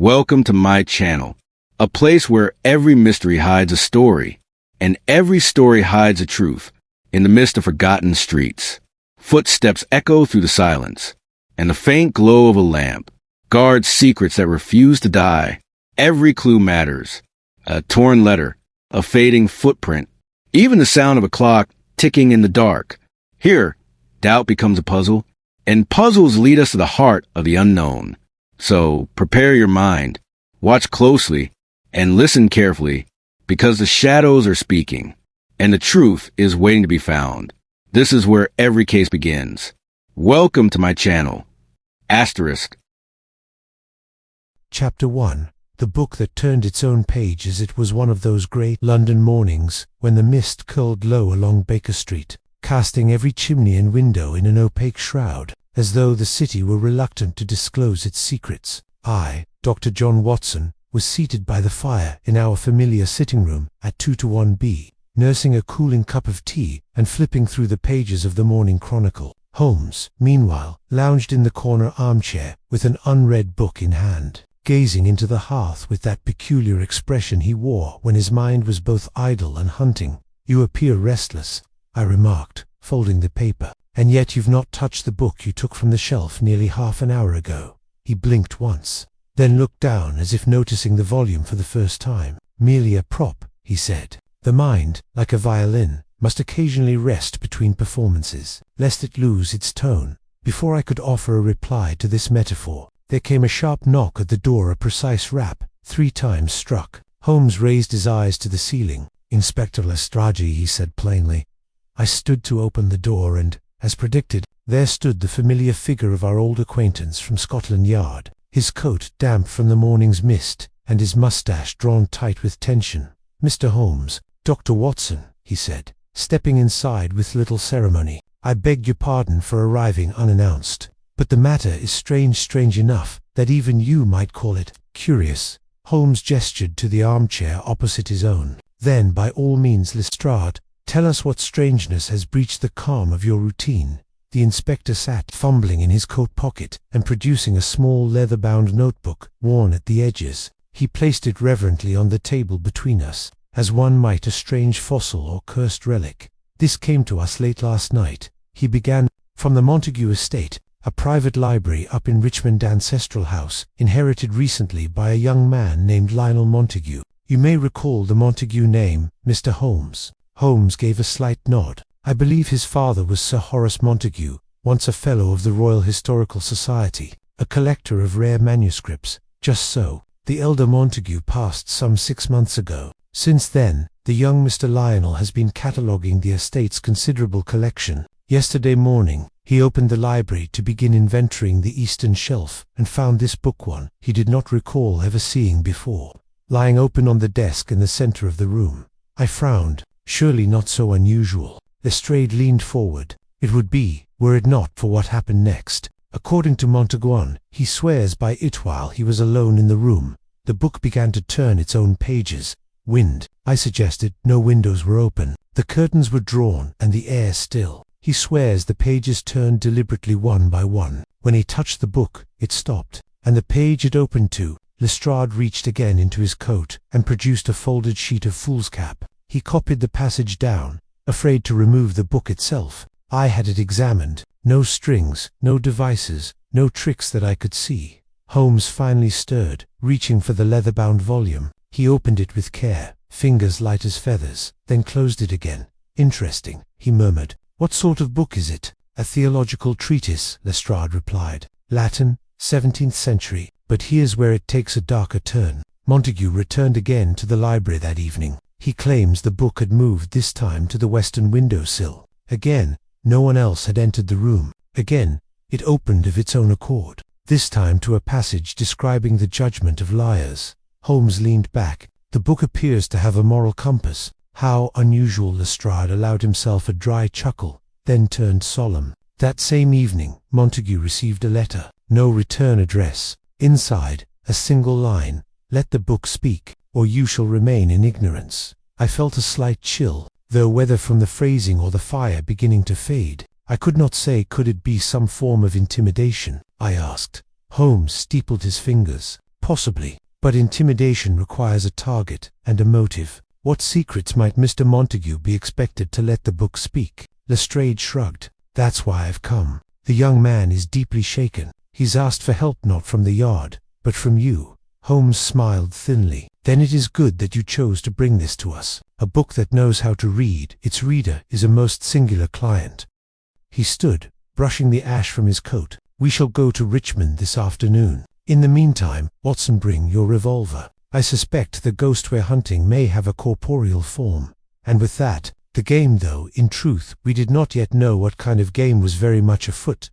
Welcome to my channel, a place where every mystery hides a story, and every story hides a truth. In the midst of forgotten streets, footsteps echo through the silence, and the faint glow of a lamp guards secrets that refuse to die. Every clue matters. A torn letter, a fading footprint, even the sound of a clock ticking in the dark. Here, doubt becomes a puzzle, and puzzles lead us to the heart of the unknown. So prepare your mind, watch closely, and listen carefully, because the shadows are speaking, and the truth is waiting to be found. This is where every case begins. Welcome to my channel. Asterisk. Chapter 1. The book that turned its own pages. It was one of those grey London mornings when the mist curled low along Baker Street, casting every chimney and window in an opaque shroud, as though the city were reluctant to disclose its secrets. I, Dr. John Watson, was seated by the fire in our familiar sitting room at 2-1B, nursing a cooling cup of tea and flipping through the pages of the Morning Chronicle. Holmes, meanwhile, lounged in the corner armchair with an unread book in hand, gazing into the hearth with that peculiar expression he wore when his mind was both idle and hunting. "You appear restless," I remarked, folding the paper. "And yet you've not touched the book you took from the shelf nearly half an hour ago." He blinked once, then looked down as if noticing the volume for the first time. "Merely a prop," he said. "The mind, like a violin, must occasionally rest between performances, lest it lose its tone." Before I could offer a reply to this metaphor, there came a sharp knock at the door, a precise rap, 3 times struck. Holmes raised his eyes to the ceiling. "Inspector Lestrade," he said plainly. I stood to open the door and, as predicted, there stood the familiar figure of our old acquaintance from Scotland Yard, his coat damp from the morning's mist, and his moustache drawn tight with tension. "Mr. Holmes, Dr. Watson," he said, stepping inside with little ceremony. "I beg your pardon for arriving unannounced, but the matter is strange enough that even you might call it curious." Holmes gestured to the armchair opposite his own. "Then by all means, Lestrade, tell us what strangeness has breached the calm of your routine." The inspector sat fumbling in his coat pocket and producing a small leather-bound notebook, worn at the edges. He placed it reverently on the table between us, as one might a strange fossil or cursed relic. "This came to us late last night," he began, "from the Montague estate, a private library up in Richmond Ancestral House, inherited recently by a young man named Lionel Montague. You may recall the Montague name, Mr. Holmes." Holmes gave a slight nod. "I believe his father was Sir Horace Montague, once a Fellow of the Royal Historical Society, a collector of rare manuscripts." "Just so. The elder Montague passed some 6 months ago. Since then, the young Mr. Lionel has been cataloguing the estate's considerable collection. Yesterday morning, he opened the library to begin inventorying the eastern shelf and found this book, one he did not recall ever seeing before, lying open on the desk in the center of the room." I frowned. Surely not so unusual. Lestrade leaned forward. "It would be, were it not for what happened next. According to Montaigu, he swears by it while he was alone in the room. The book began to turn its own pages." "Wind," I suggested. "No windows were open. The curtains were drawn and the air still." "He swears the pages turned deliberately one by one. When he touched the book, it stopped, and the page it opened to." Lestrade reached again into his coat and produced a folded sheet of foolscap. He copied the passage down, afraid to remove the book itself. I had it examined. No strings, no devices, no tricks that I could see. Holmes finally stirred, reaching for the leather-bound volume. He opened it with care, fingers light as feathers, then closed it again. "Interesting," he murmured. "What sort of book is it?" "A theological treatise," Lestrade replied. "Latin, 17th century. But here's where it takes a darker turn. Montague returned again to the library that evening. He claims the book had moved this time to the western window-sill. Again, no one else had entered the room. Again, it opened of its own accord, this time to a passage describing the judgment of liars." Holmes leaned back. "The book appears to have a moral compass." "How unusual." Lestrade allowed himself a dry chuckle, then turned solemn. "That same evening, Montague received a letter. No return address. Inside, a single line: 'Let the book speak, or you shall remain in ignorance.'" I felt a slight chill, though whether from the phrasing or the fire beginning to fade. I could not say. "Could it be some form of intimidation?" I asked. Holmes steepled his fingers. Possibly, but intimidation requires a target and a motive. What secrets might Mr. Montague be expected to let the book speak? Lestrade shrugged. That's why I've come. The young man is deeply shaken. He's asked for help not from the yard, but from you. Holmes smiled thinly. Then it is good that you chose to bring this to us. A book that knows how to read its reader is a most singular client. He stood, brushing the ash from his coat. We shall go to Richmond this afternoon. In the meantime, Watson, bring your revolver. I suspect the ghost we're hunting may have a corporeal form. And with that, the game, though, in truth, we did not yet know what kind of game was very much afoot.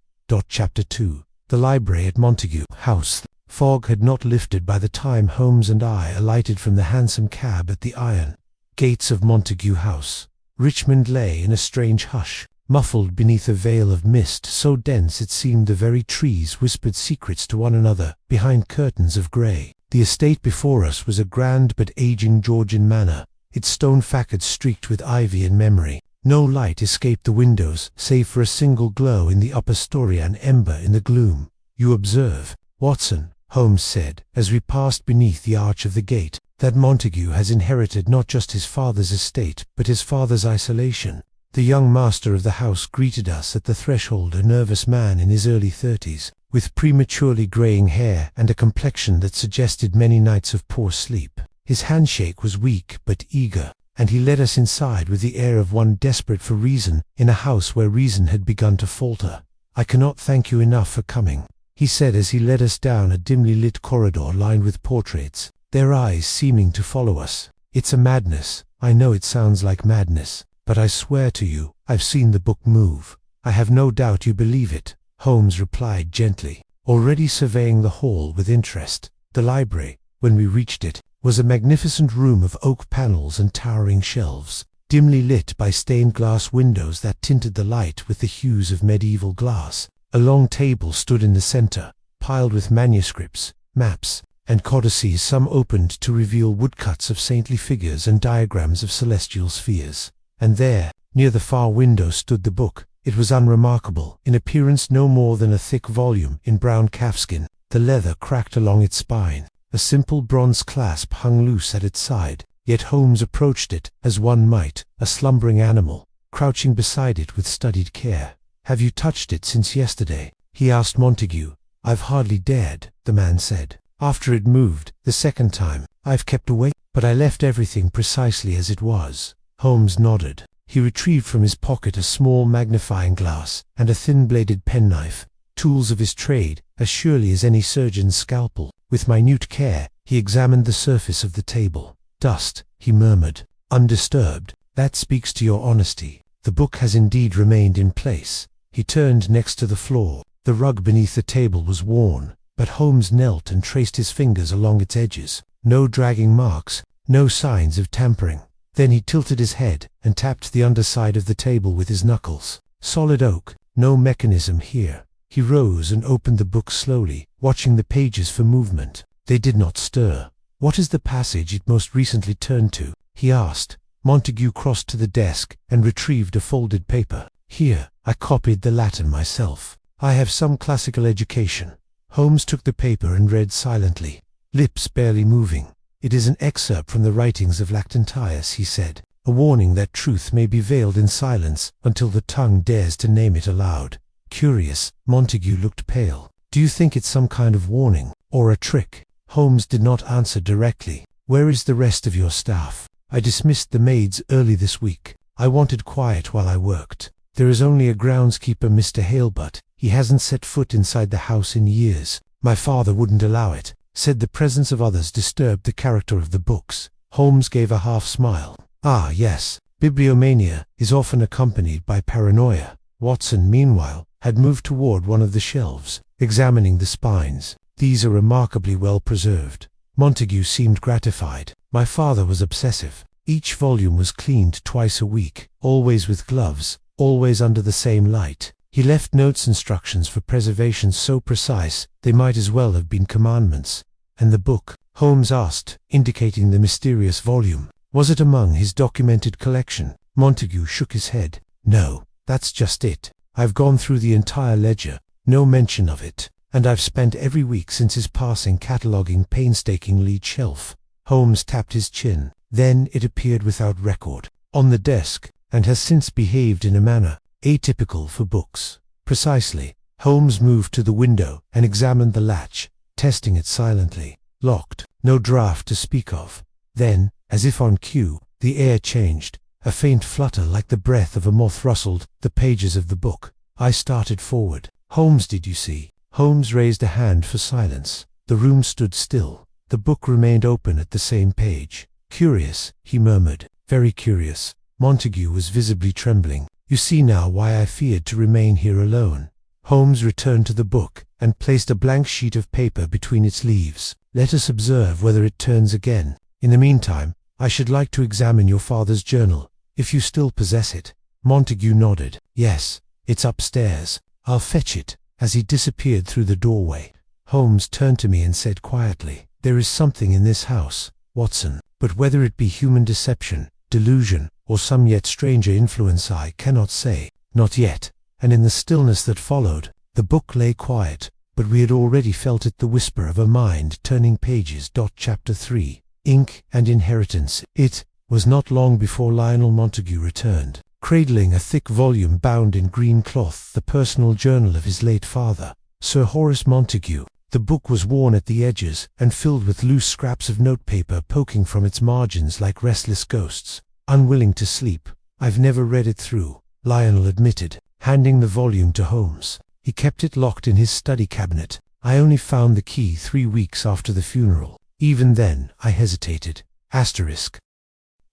Chapter 2. The library at Montague House. Fog had not lifted by the time Holmes and I alighted from the hansom cab at the iron gates of Montague House. Richmond lay in a strange hush, muffled beneath a veil of mist so dense it seemed the very trees whispered secrets to one another behind curtains of grey. The estate before us was a grand but aging Georgian manor, its stone facades streaked with ivy and memory. No light escaped the windows, save for a single glow in the upper story, an ember in the gloom. You observe, Watson, Holmes said, as we passed beneath the arch of the gate, that Montague has inherited not just his father's estate, but his father's isolation. The young master of the house greeted us at the threshold, a nervous man in his early 30s, with prematurely greying hair and a complexion that suggested many nights of poor sleep. His handshake was weak but eager, and he led us inside with the air of one desperate for reason in a house where reason had begun to falter. I cannot thank you enough for coming, he said as he led us down a dimly lit corridor lined with portraits, their eyes seeming to follow us. It's a madness. I know it sounds like madness, but I swear to you, I've seen the book move. I have no doubt you believe it, Holmes replied gently, already surveying the hall with interest. The library, when we reached it, was a magnificent room of oak panels and towering shelves, dimly lit by stained glass windows that tinted the light with the hues of medieval glass. A long table stood in the center, piled with manuscripts, maps, and codices, some opened to reveal woodcuts of saintly figures and diagrams of celestial spheres. And there, near the far window, stood the book. It was unremarkable, in appearance no more than a thick volume in brown calfskin. The leather cracked along its spine. A simple bronze clasp hung loose at its side, yet Holmes approached it, as one might, a slumbering animal, crouching beside it with studied care. Have you touched it since yesterday? He asked Montague. I've hardly dared, the man said. After it moved, the second time, I've kept away, but I left everything precisely as it was. Holmes nodded. He retrieved from his pocket a small magnifying glass and a thin-bladed penknife, tools of his trade, as surely as any surgeon's scalpel. With minute care, he examined the surface of the table. Dust, he murmured, undisturbed. That speaks to your honesty. The book has indeed remained in place. He turned next to the floor. The rug beneath the table was worn, but Holmes knelt and traced his fingers along its edges. No dragging marks, no signs of tampering. Then he tilted his head and tapped the underside of the table with his knuckles. Solid oak, no mechanism here. He rose and opened the book slowly, watching the pages for movement. They did not stir. What is the passage it most recently turned to? He asked. Montague crossed to the desk and retrieved a folded paper. Here, I copied the Latin myself. I have some classical education. Holmes took the paper and read silently, lips barely moving. It is an excerpt from the writings of Lactantius, he said, a warning that truth may be veiled in silence until the tongue dares to name it aloud. Curious, Montague looked pale. Do you think it's some kind of warning, or a trick? Holmes did not answer directly. Where is the rest of your staff? I dismissed the maids early this week. I wanted quiet while I worked. There is only a groundskeeper, Mr. Halebutt. He hasn't set foot inside the house in years. My father wouldn't allow it. Said the presence of others disturbed the character of the books. Holmes gave a half smile. Ah, yes. Bibliomania is often accompanied by paranoia. Watson, meanwhile, had moved toward one of the shelves, examining the spines. These are remarkably well preserved. Montague seemed gratified. My father was obsessive. Each volume was cleaned twice a week, always with gloves, always under the same light. He left notes, instructions for preservation so precise they might as well have been commandments. And the book? Holmes asked, indicating the mysterious volume. Was it among his documented collection? Montague shook his head. No, that's just it. I've gone through the entire ledger. No mention of it. and I've spent every week since his passing cataloguing painstakingly each shelf. Holmes tapped his chin. Then it appeared without record on the desk, and has since behaved in a manner atypical for books. Precisely. Holmes moved to the window and examined the latch, testing it silently. Locked. No draft to speak of. Then, as if on cue, the air changed. A faint flutter like the breath of a moth rustled the pages of the book. I started forward. Holmes, did you see? Holmes raised a hand for silence. The room stood still. The book remained open at the same page. Curious, he murmured. Very curious. Montague was visibly trembling. You see now why I feared to remain here alone. Holmes returned to the book and placed a blank sheet of paper between its leaves. Let us observe whether it turns again. In the meantime, I should like to examine your father's journal, if you still possess it. Montague nodded. Yes, it's upstairs. I'll fetch it. As he disappeared through the doorway, Holmes turned to me and said quietly, there is something in this house, Watson, but whether it be human deception, delusion, or some yet stranger influence I cannot say. Not yet. And in the stillness that followed, the book lay quiet, but we had already felt it, the whisper of a mind turning pages. Chapter 3. Ink and Inheritance. It was not long before Lionel Montague returned, cradling a thick volume bound in green cloth, the personal journal of his late father, Sir Horace Montague. The book was worn at the edges and filled with loose scraps of notepaper poking from its margins like restless ghosts. Unwilling to sleep, I've never read it through, Lionel admitted, handing the volume to Holmes. He kept it locked in his study cabinet. I only found the key 3 weeks after the funeral. Even then, I hesitated.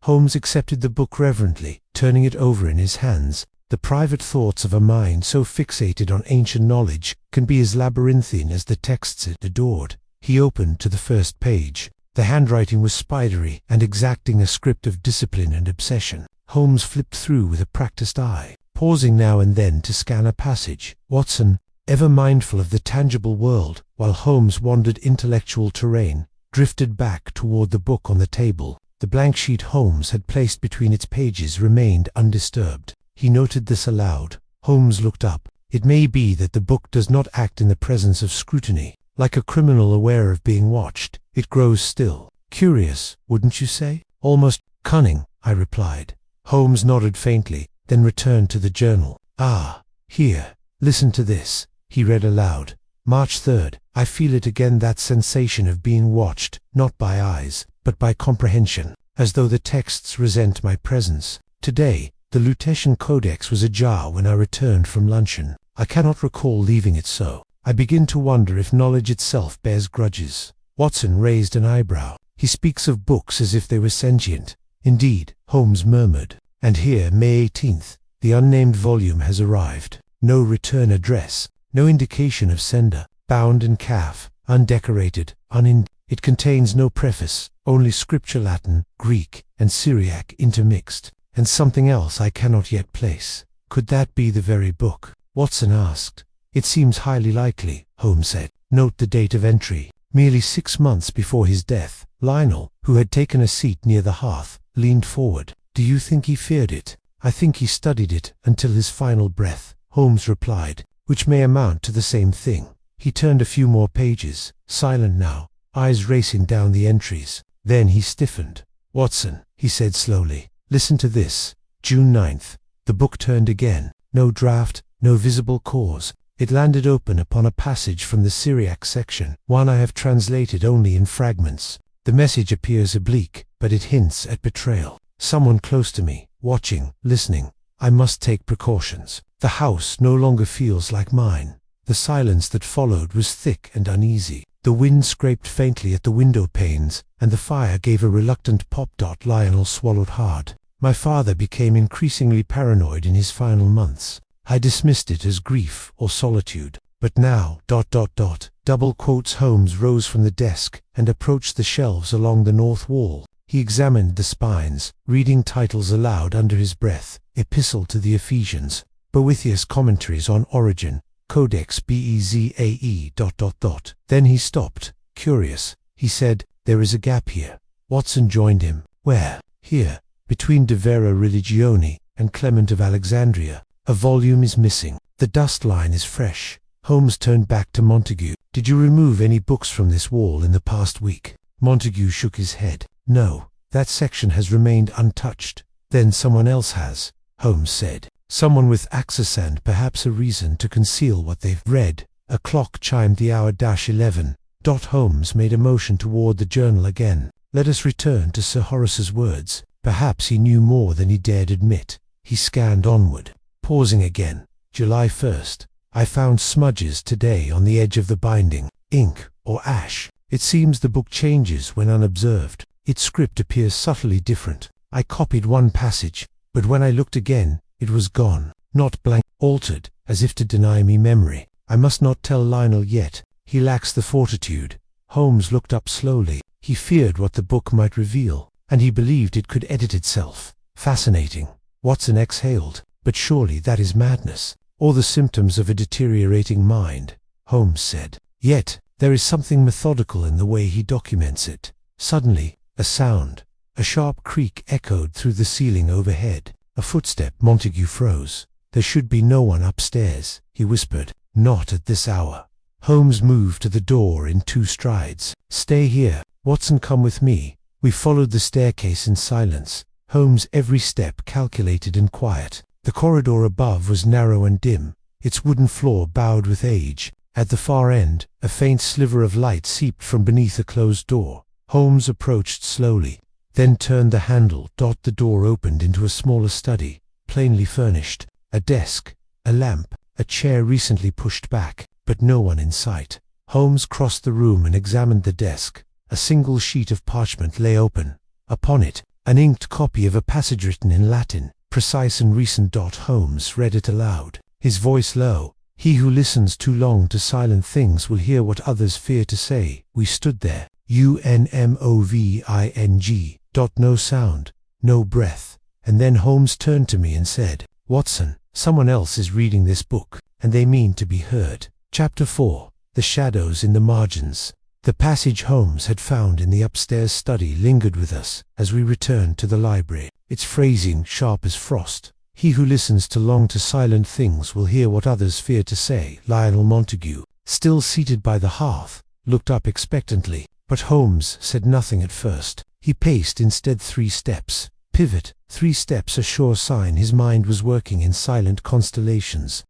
Holmes accepted the book reverently, turning it over in his hands. The private thoughts of a mind so fixated on ancient knowledge can be as labyrinthine as the texts it adored. He opened to the first page. The handwriting was spidery and exacting a script of discipline and obsession. Holmes flipped through with a practiced eye, pausing now and then to scan a passage. Watson, ever mindful of the tangible world, while Holmes wandered intellectual terrain, drifted back toward the book on the table. The blank sheet Holmes had placed between its pages remained undisturbed. He noted this aloud. Holmes looked up. It may be that the book does not act in the presence of scrutiny. Like a criminal aware of being watched, it grows still. Curious, wouldn't you say? Almost cunning, I replied. Holmes nodded faintly, then returned to the journal. Ah, here, listen to this, he read aloud. March 3rd, I feel it again, that sensation of being watched, not by eyes, but by comprehension, as though the texts resent my presence. Today, the Lutetian Codex was ajar when I returned from luncheon. I cannot recall leaving it so. I begin to wonder if knowledge itself bears grudges. Watson raised an eyebrow. He speaks of books as if they were sentient. Indeed, Holmes murmured. And here, May 18th, the unnamed volume has arrived. No return address, no indication of sender. Bound in calf, undecorated, it contains no preface, only scripture Latin, Greek, and Syriac intermixed, and something else I cannot yet place. Could that be the very book? Watson asked. It seems highly likely, Holmes said. Note the date of entry. Merely 6 months before his death. Lionel, who had taken a seat near the hearth, leaned forward. Do you think he feared it? I think he studied it until his final breath, Holmes replied, which may amount to the same thing. He turned a few more pages, silent now, eyes racing down the entries. Then he stiffened. Watson, he said slowly, listen to this. June 9th. The book turned again. No draft, no visible cause. It landed open upon a passage from the Syriac section, one I have translated only in fragments. The message appears oblique, but it hints at betrayal. Someone close to me, watching, listening. I must take precautions. The house no longer feels like mine. The silence that followed was thick and uneasy. The wind scraped faintly at the window panes, and the fire gave a reluctant pop. Lionel swallowed hard. My father became increasingly paranoid in his final months. I dismissed it as grief or solitude. But now, double quotes. Holmes rose from the desk and approached the shelves along the north wall. He examined the spines, reading titles aloud under his breath. Epistle to the Ephesians, Boethius Commentaries on Origin, Codex Bezae. Then he stopped. Curious, he said, there is a gap here. Watson joined him. Where? Here, between De Vera Religione and Clement of Alexandria. A volume is missing. The dust line is fresh. Holmes turned back to Montague. "Did you remove any books from this wall in the past week?" Montague shook his head. "No, that section has remained untouched." "Then someone else has," Holmes said. "Someone with access and perhaps a reason to conceal what they've read." A clock chimed the hour -11. Holmes made a motion toward the journal again. "Let us return to Sir Horace's words. Perhaps he knew more than he dared admit." He scanned onward, pausing again. "July 1st. I found smudges today on the edge of the binding. Ink or ash. It seems the book changes when unobserved. Its script appears subtly different. I copied one passage, but when I looked again, it was gone. Not blank, altered, as if to deny me memory. I must not tell Lionel yet. He lacks the fortitude." Holmes looked up slowly. He feared what the book might reveal, and he believed it could edit itself. "Fascinating." Watson exhaled. "But surely that is madness, or the symptoms of a deteriorating mind," Holmes said. "Yet, there is something methodical in the way he documents it." Suddenly, a sound, a sharp creak echoed through the ceiling overhead. A footstep. Montague froze. "There should be no one upstairs," he whispered. "Not at this hour." Holmes moved to the door in 2 strides. "Stay here. Watson, come with me." We followed the staircase in silence, Holmes' every step calculated and quiet. The corridor above was narrow and dim, its wooden floor bowed with age. At the far end, a faint sliver of light seeped from beneath a closed door. Holmes approached slowly, then turned the handle. The door opened into a smaller study, plainly furnished. A desk, a lamp, a chair recently pushed back, but no one in sight. Holmes crossed the room and examined the desk. A single sheet of parchment lay open. Upon it, an inked copy of a passage written in Latin, precise and recent. Holmes read it aloud, his voice low. "He who listens too long to silent things will hear what others fear to say." We stood there, unmoving. No sound, no breath. And then Holmes turned to me and said, "Watson, someone else is reading this book, and they mean to be heard." Chapter 4. The Shadows in the Margins. The passage Holmes had found in the upstairs study lingered with us as we returned to the library, its phrasing sharp as frost. "He who listens too long to silent things will hear what others fear to say." Lionel Montague, still seated by the hearth, looked up expectantly, but Holmes said nothing at first. He paced instead 3 steps. Pivot, 3 steps, a sure sign his mind was working in silent constellations.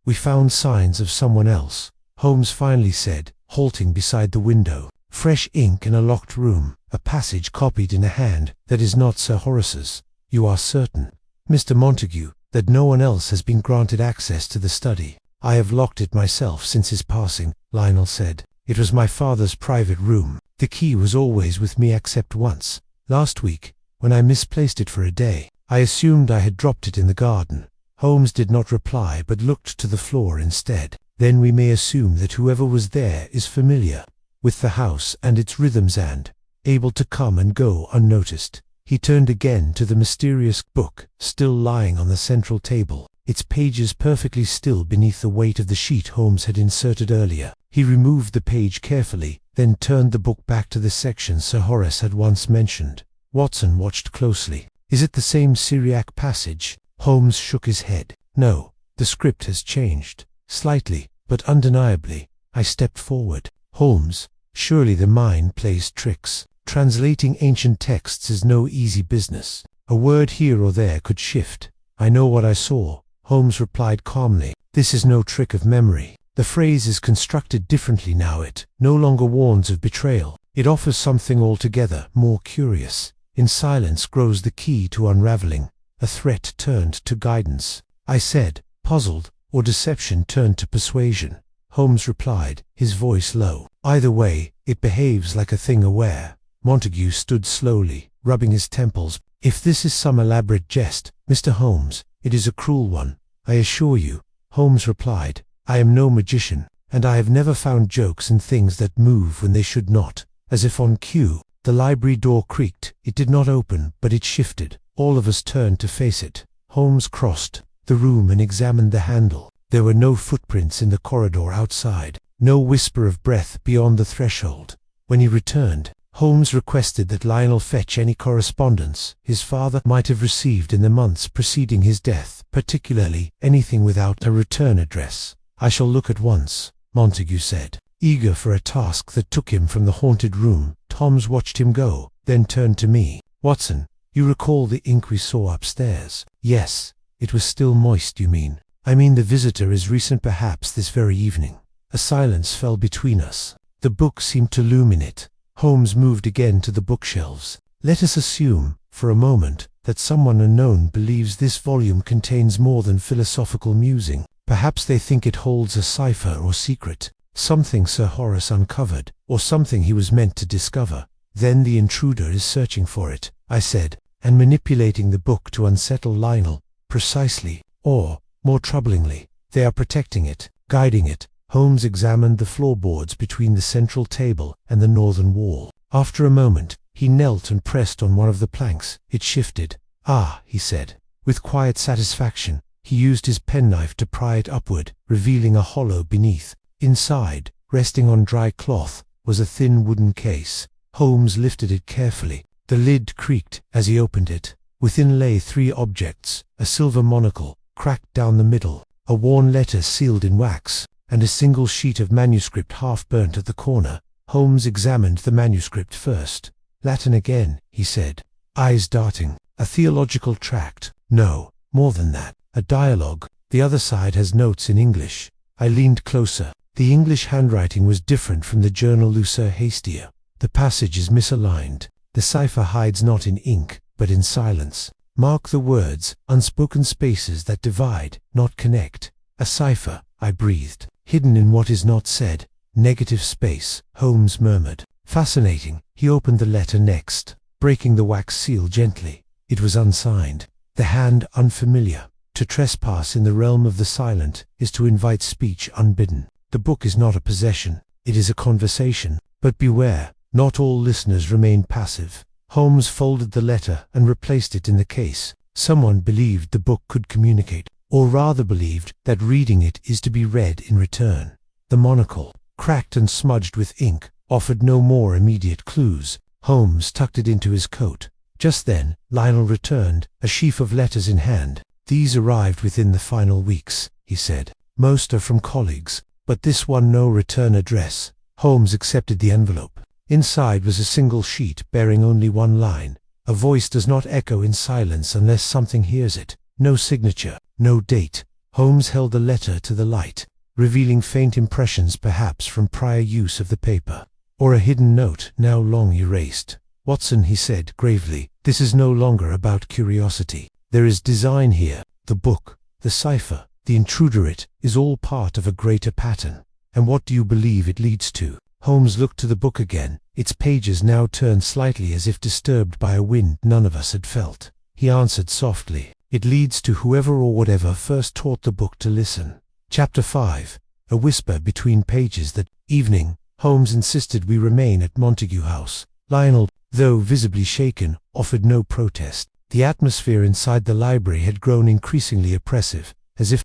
"We found signs of someone else," Holmes finally said, halting beside the window. "Fresh ink in a locked room, a passage copied in a hand that is not Sir Horace's." "You are certain, Mr. Montague, that no one else has been granted access to the study?" "I have locked it myself since his passing," Lionel said. "It was my father's private room. The key was always with me except once. Last week, when I misplaced it for a day. I assumed I had dropped it in the garden." Holmes did not reply but looked to the floor instead. "Then we may assume that whoever was there is familiar with the house and its rhythms and able to come and go unnoticed." He turned again to the mysterious book, still lying on the central table, its pages perfectly still beneath the weight of the sheet Holmes had inserted earlier. He removed the page carefully, then turned the book back to the section Sir Horace had once mentioned. Watson watched closely. "Is it the same Syriac passage?" Holmes shook his head. "No, the script has changed. Slightly, but undeniably." I stepped forward. "Holmes, surely the mind plays tricks. Translating ancient texts is no easy business. A word here or there could shift." "I know what I saw," Holmes replied calmly. "This is no trick of memory. The phrase is constructed differently now. It no longer warns of betrayal. It offers something altogether more curious. In silence grows the key to unraveling. A threat turned to guidance," I said, puzzled, "or deception turned to persuasion." Holmes replied, his voice low. "Either way, it behaves like a thing aware." Montague stood slowly, rubbing his temples. "If this is some elaborate jest, Mr. Holmes, it is a cruel one, I assure you," Holmes replied. "I am no magician, and I have never found jokes in things that move when they should not." As if on cue, the library door creaked. It did not open, but it shifted. All of us turned to face it. Holmes crossed the room and examined the handle. There were no footprints in the corridor outside, no whisper of breath beyond the threshold. When he returned, Holmes requested that Lionel fetch any correspondence his father might have received in the months preceding his death, particularly anything without a return address. "I shall look at once," Montague said, eager for a task that took him from the haunted room. Holmes watched him go, then turned to me. "Watson, you recall the ink we saw upstairs?" "Yes." "It was still moist, you mean?" "I mean the visitor is recent, perhaps this very evening." A silence fell between us. The book seemed to loom in it. Holmes moved again to the bookshelves. "Let us assume, for a moment, that someone unknown believes this volume contains more than philosophical musing. Perhaps they think it holds a cipher or secret, something Sir Horace uncovered, or something he was meant to discover. Then the intruder is searching for it," I said, "and manipulating the book to unsettle Lionel." "Precisely. Or, more troublingly, they are protecting it, guiding it." Holmes examined the floorboards between the central table and the northern wall. After a moment, he knelt and pressed on one of the planks. It shifted. "Ah," he said. With quiet satisfaction, he used his penknife to pry it upward, revealing a hollow beneath. Inside, resting on dry cloth, was a thin wooden case. Holmes lifted it carefully. The lid creaked as he opened it. Within lay 3 objects: a silver monocle, cracked down the middle, a worn letter sealed in wax, and a single sheet of manuscript half burnt at the corner. Holmes examined the manuscript first. "Latin again," he said, eyes darting. "A theological tract?" "No, more than that. A dialogue. The other side has notes in English." I leaned closer. The English handwriting was different from the journal Lucer Hastia. "The passage is misaligned. The cipher hides not in ink, but in silence. Mark the words, unspoken spaces that divide, not connect." "A cipher," I breathed. "Hidden in what is not said. Negative space," Holmes murmured. "Fascinating." He opened the letter next, breaking the wax seal gently. It was unsigned, the hand unfamiliar. To trespass in the realm of the silent is to invite speech unbidden. The book is not a possession, it is a conversation. But beware, not all listeners remain passive. Holmes folded the letter and replaced it in the case. Someone believed the book could communicate, or rather believed that reading it is to be read in return. The monocle, cracked and smudged with ink, offered no more immediate clues. Holmes tucked it into his coat. Just then, Lionel returned, a sheaf of letters in hand. "These arrived within the final weeks," he said. "Most are from colleagues, but this one no return address." Holmes accepted the envelope. Inside was a single sheet bearing only one line. "A voice does not echo in silence unless something hears it." No signature, no date. Holmes held the letter to the light, revealing faint impressions perhaps from prior use of the paper, or a hidden note now long erased. "Watson," he said gravely, "this is no longer about curiosity. There is design here. The book, the cipher, the intruder, it is all part of a greater pattern. And what do you believe it leads to?" Holmes looked to the book again, its pages now turned slightly as if disturbed by a wind none of us had felt. He answered softly, "It leads to whoever or whatever first taught the book to listen." Chapter 5. A whisper between pages. That evening, Holmes insisted we remain at Montague House. Lionel, though visibly shaken, offered no protest. The atmosphere inside the library had grown increasingly oppressive, as if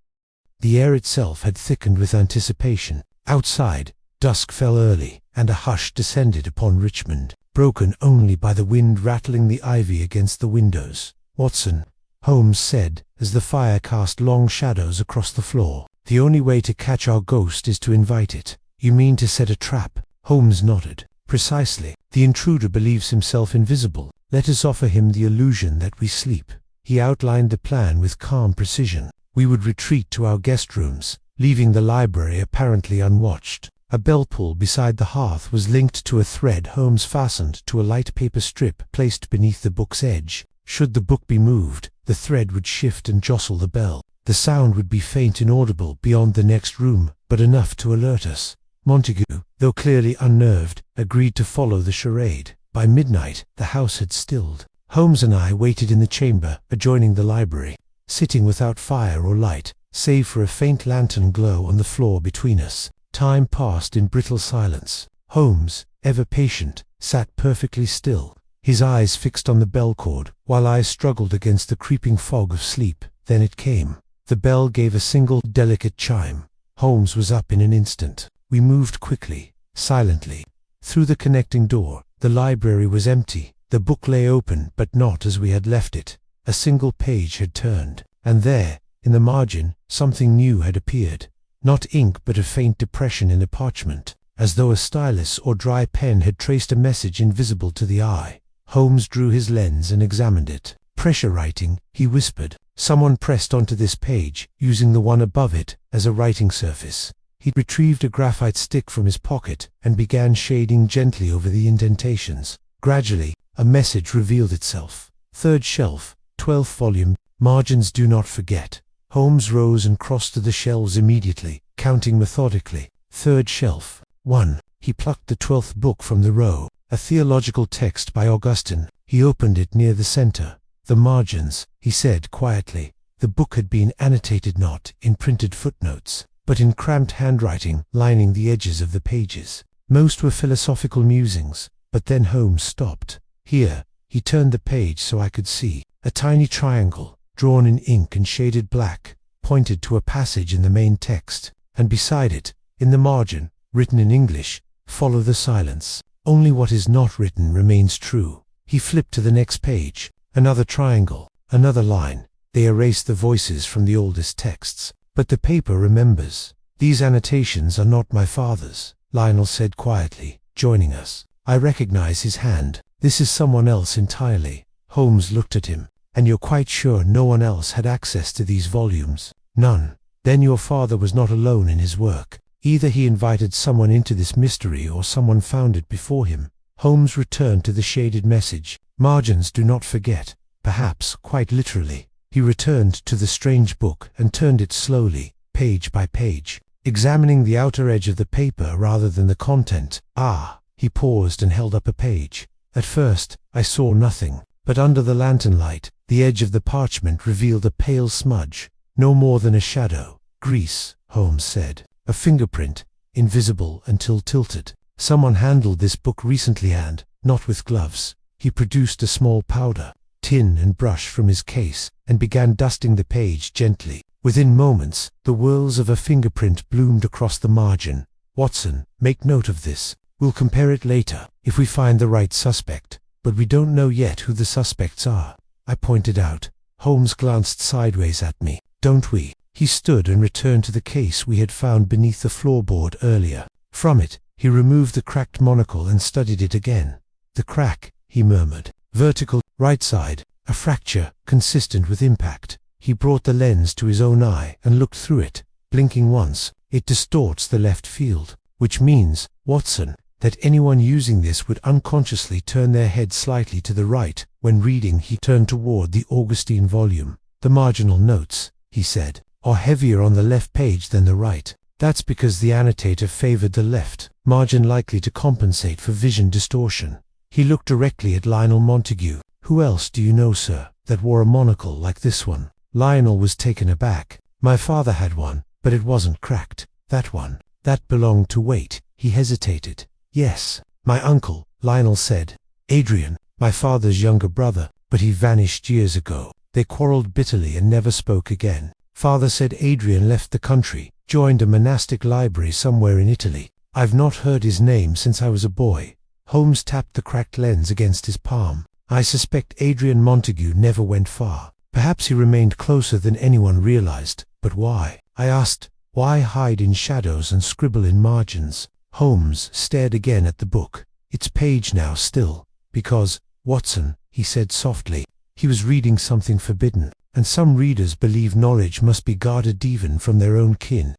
the air itself had thickened with anticipation. Outside, dusk fell early, and a hush descended upon Richmond, broken only by the wind rattling the ivy against the windows. "Watson," Holmes said, as the fire cast long shadows across the floor, "the only way to catch our ghost is to invite it." "You mean to set a trap?" Holmes nodded. "Precisely. The intruder believes himself invisible. Let us offer him the illusion that we sleep." He outlined the plan with calm precision. We would retreat to our guest rooms, leaving the library apparently unwatched. A bell pull beside the hearth was linked to a thread Holmes fastened to a light paper strip placed beneath the book's edge. Should the book be moved, the thread would shift and jostle the bell. The sound would be faint, inaudible beyond the next room, but enough to alert us. Montague, though clearly unnerved, agreed to follow the charade. By midnight, the house had stilled. Holmes and I waited in the chamber adjoining the library, sitting without fire or light, save for a faint lantern glow on the floor between us. Time passed in brittle silence. Holmes, ever patient, sat perfectly still, his eyes fixed on the bell cord, while I struggled against the creeping fog of sleep. Then it came. The bell gave a single, delicate chime. Holmes was up in an instant. We moved quickly, silently, through the connecting door. The library was empty. The book lay open, but not as we had left it. A single page had turned, and there, in the margin, something new had appeared. Not ink, but a faint depression in the parchment, as though a stylus or dry pen had traced a message invisible to the eye. Holmes drew his lens and examined it. "Pressure writing," he whispered. "Someone pressed onto this page, using the one above it as a writing surface." He retrieved a graphite stick from his pocket and began shading gently over the indentations. Gradually, a message revealed itself. "Third shelf, 12th volume, margins do not forget." Holmes rose and crossed to the shelves immediately, counting methodically. "Third shelf, 1." He plucked the 12th book from the row, a theological text by Augustine. He opened it near the center. "The margins," he said quietly. The book had been annotated not in printed footnotes, but in cramped handwriting lining the edges of the pages. Most were philosophical musings, but then Holmes stopped. "Here," he turned the page so I could see. A tiny triangle, drawn in ink and shaded black, pointed to a passage in the main text, and beside it, in the margin, written in English, "Follow the silence. Only what is not written remains true." He flipped to the next page. Another triangle, another line. They erased the voices from the oldest texts. "But the paper remembers. These annotations are not my father's," Lionel said quietly, joining us. "I recognize his hand. This is someone else entirely." Holmes looked at him. "And you're quite sure no one else had access to these volumes?" "None." "Then your father was not alone in his work. Either he invited someone into this mystery or someone found it before him." Holmes returned to the shaded message. "Margins do not forget." Perhaps, quite literally. He returned to the strange book and turned it slowly, page by page, examining the outer edge of the paper rather than the content. "Ah!" He paused and held up a page. "At first, I saw nothing, but under the lantern light, the edge of the parchment revealed a pale smudge, no more than a shadow." "Grease," Holmes said. "A fingerprint, invisible until tilted. Someone handled this book recently and, not with gloves." He produced a small powder, tin and brush from his case and began dusting the page gently. Within moments, the whorls of a fingerprint bloomed across the margin. "Watson, make note of this. We'll compare it later, if we find the right suspect. But we don't know yet who the suspects are," I pointed out. Holmes glanced sideways at me. "Don't we?" He stood and returned to the case we had found beneath the floorboard earlier. From it, he removed the cracked monocle and studied it again. "The crack," he murmured. "Vertical, right side, a fracture, consistent with impact." He brought the lens to his own eye and looked through it, blinking once. "It distorts the left field, which means, Watson, that anyone using this would unconsciously turn their head slightly to the right when reading." He turned toward the Augustine volume. "The marginal notes," he said, "are heavier on the left page than the right. That's because the annotator favored the left margin, likely to compensate for vision distortion." He looked directly at Lionel Montague. "Who else do you know, sir, that wore a monocle like this one?" Lionel was taken aback. "My father had one, but it wasn't cracked. That one, that belonged to Waite." He hesitated. "Yes, my uncle," Lionel said. "Adrian, my father's younger brother, but he vanished years ago. They quarreled bitterly and never spoke again. Father said Adrian left the country, joined a monastic library somewhere in Italy. I've not heard his name since I was a boy." Holmes tapped the cracked lens against his palm. "I suspect Adrian Montague never went far. Perhaps he remained closer than anyone realized. But why?" I asked. "Why hide in shadows and scribble in margins?" Holmes stared again at the book, its page now still. "Because, Watson," he said softly, "he was reading something forbidden, and some readers believe knowledge must be guarded even from their own kin."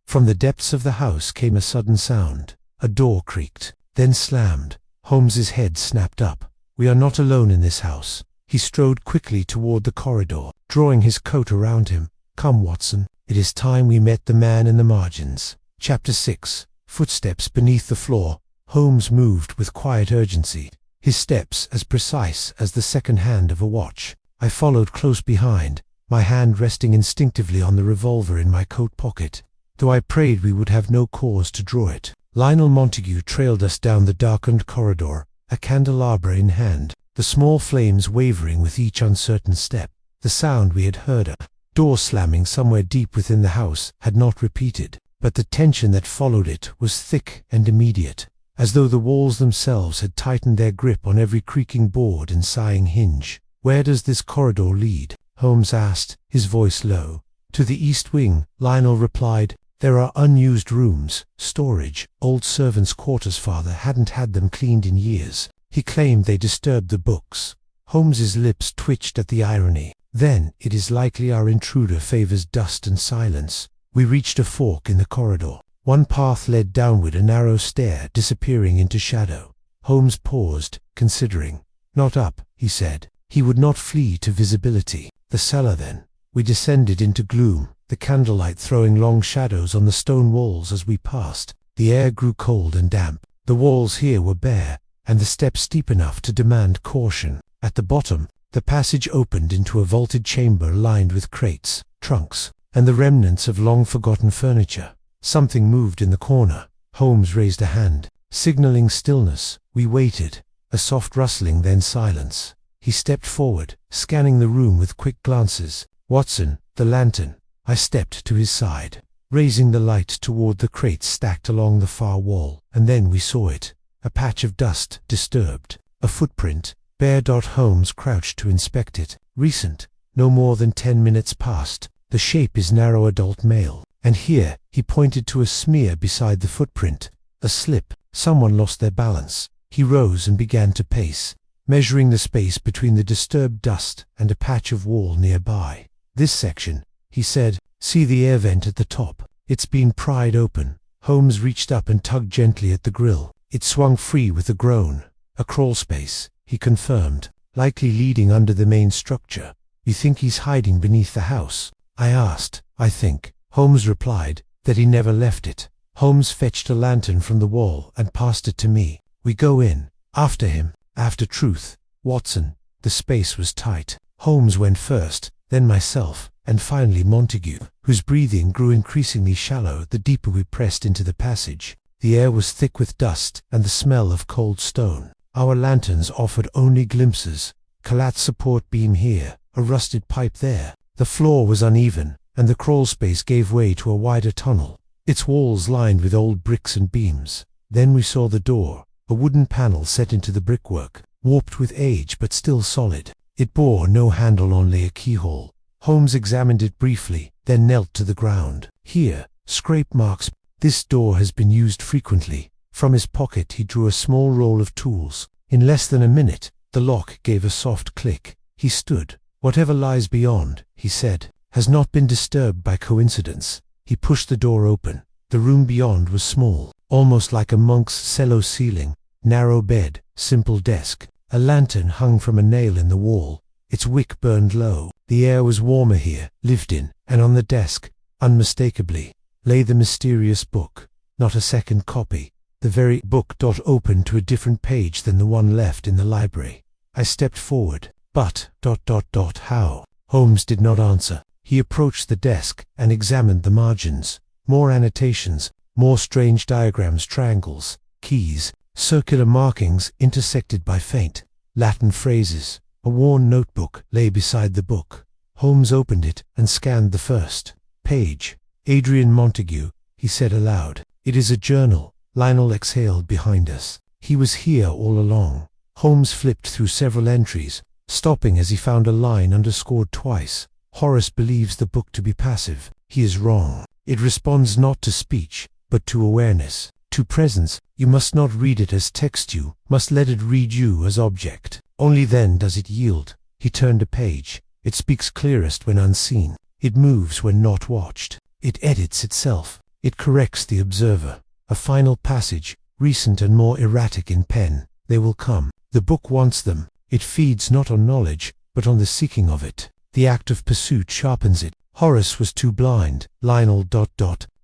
From the depths of the house came a sudden sound. A door creaked, then slammed. Holmes's head snapped up. "We are not alone in this house." He strode quickly toward the corridor, drawing his coat around him. "Come, Watson. It is time we met the man in the margins." Chapter 6. Footsteps beneath the floor. Holmes moved with quiet urgency, his steps as precise as the second hand of a watch. I followed close behind, my hand resting instinctively on the revolver in my coat pocket, though I prayed we would have no cause to draw it. Lionel Montague trailed us down the darkened corridor, a candelabra in hand, the small flames wavering with each uncertain step. The sound we had heard, a door slamming somewhere deep within the house, had not repeated, but the tension that followed it was thick and immediate, as though the walls themselves had tightened their grip on every creaking board and sighing hinge. "Where does this corridor lead?" Holmes asked, his voice low. "To the east wing," Lionel replied. There are unused rooms, storage, old servants' quarters. Father hadn't had them cleaned in years. He claimed they disturbed the books. Holmes's lips twitched at the irony. Then, it is likely our intruder favors dust and silence. We reached a fork in the corridor. One path led downward, a narrow stair disappearing into shadow. Holmes paused, considering. Not up, he said. He would not flee to visibility. The cellar then. We descended into gloom, the candlelight throwing long shadows on the stone walls as we passed. The air grew cold and damp. The walls here were bare, and the steps steep enough to demand caution. At the bottom, the passage opened into a vaulted chamber lined with crates, trunks, and the remnants of long-forgotten furniture. Something moved in the corner. Holmes raised a hand, signaling stillness. We waited. A soft rustling, then silence. He stepped forward, scanning the room with quick glances. "Watson, the lantern." I stepped to his side, raising the light toward the crates stacked along the far wall, and then we saw it. A patch of dust, disturbed. A footprint, bare. Holmes crouched to inspect it. Recent, no more than 10 minutes past. The shape is narrow, adult male. And here, he pointed to a smear beside the footprint. A slip. Someone lost their balance. He rose and began to pace, measuring the space between the disturbed dust and a patch of wall nearby. "This section," he said. "See the air vent at the top? It's been pried open." Holmes reached up and tugged gently at the grill. It swung free with a groan. "A crawl space," he confirmed, "likely leading under the main structure." "You think he's hiding beneath the house?" I asked. "I think," Holmes replied, "that he never left it." Holmes fetched a lantern from the wall and passed it to me. "We go in. After him. After Truth. Watson." The space was tight. Holmes went first, then myself, and finally Montague, whose breathing grew increasingly shallow the deeper we pressed into the passage. The air was thick with dust and the smell of cold stone. Our lanterns offered only glimpses. Collapsed support beam here, a rusted pipe there. The floor was uneven, and the crawl space gave way to a wider tunnel, its walls lined with old bricks and beams. Then we saw the door, a wooden panel set into the brickwork, warped with age but still solid. It bore no handle, only a keyhole. Holmes examined it briefly, then knelt to the ground. "Here, scrape marks. This door has been used frequently." From his pocket he drew a small roll of tools. In less than a minute, the lock gave a soft click. He stood. "Whatever lies beyond," he said, "has not been disturbed by coincidence." He pushed the door open. The room beyond was small, almost like a monk's cello ceiling. Narrow bed, simple desk. A lantern hung from a nail in the wall. Its wick burned low. The air was warmer here, lived in, and on the desk, unmistakably, lay the mysterious book. Not a second copy. The very book open to a different page than the one left in the library. I stepped forward. "But, how?" Holmes did not answer. He approached the desk and examined the margins. More annotations, more strange diagrams, triangles, keys, circular markings intersected by faint Latin phrases. A worn notebook lay beside the book. Holmes opened it and scanned the first page. "Adrian Montague," he said aloud. "It is a journal." Lionel exhaled behind us. "He was here all along." Holmes flipped through several entries, stopping as he found a line underscored twice. "Horace believes the book to be passive. He is wrong. It responds not to speech, but to awareness, to presence. You must not read it as text, you must let it read you as object. Only then does it yield." He turned a page. "It speaks clearest when unseen. It moves when not watched. It edits itself. It corrects the observer." A final passage, recent and more erratic in pen. "They will come. The book wants them. It feeds not on knowledge, but on the seeking of it. The act of pursuit sharpens it. Horace was too blind. Lionel ...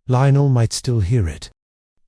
Lionel might still hear it."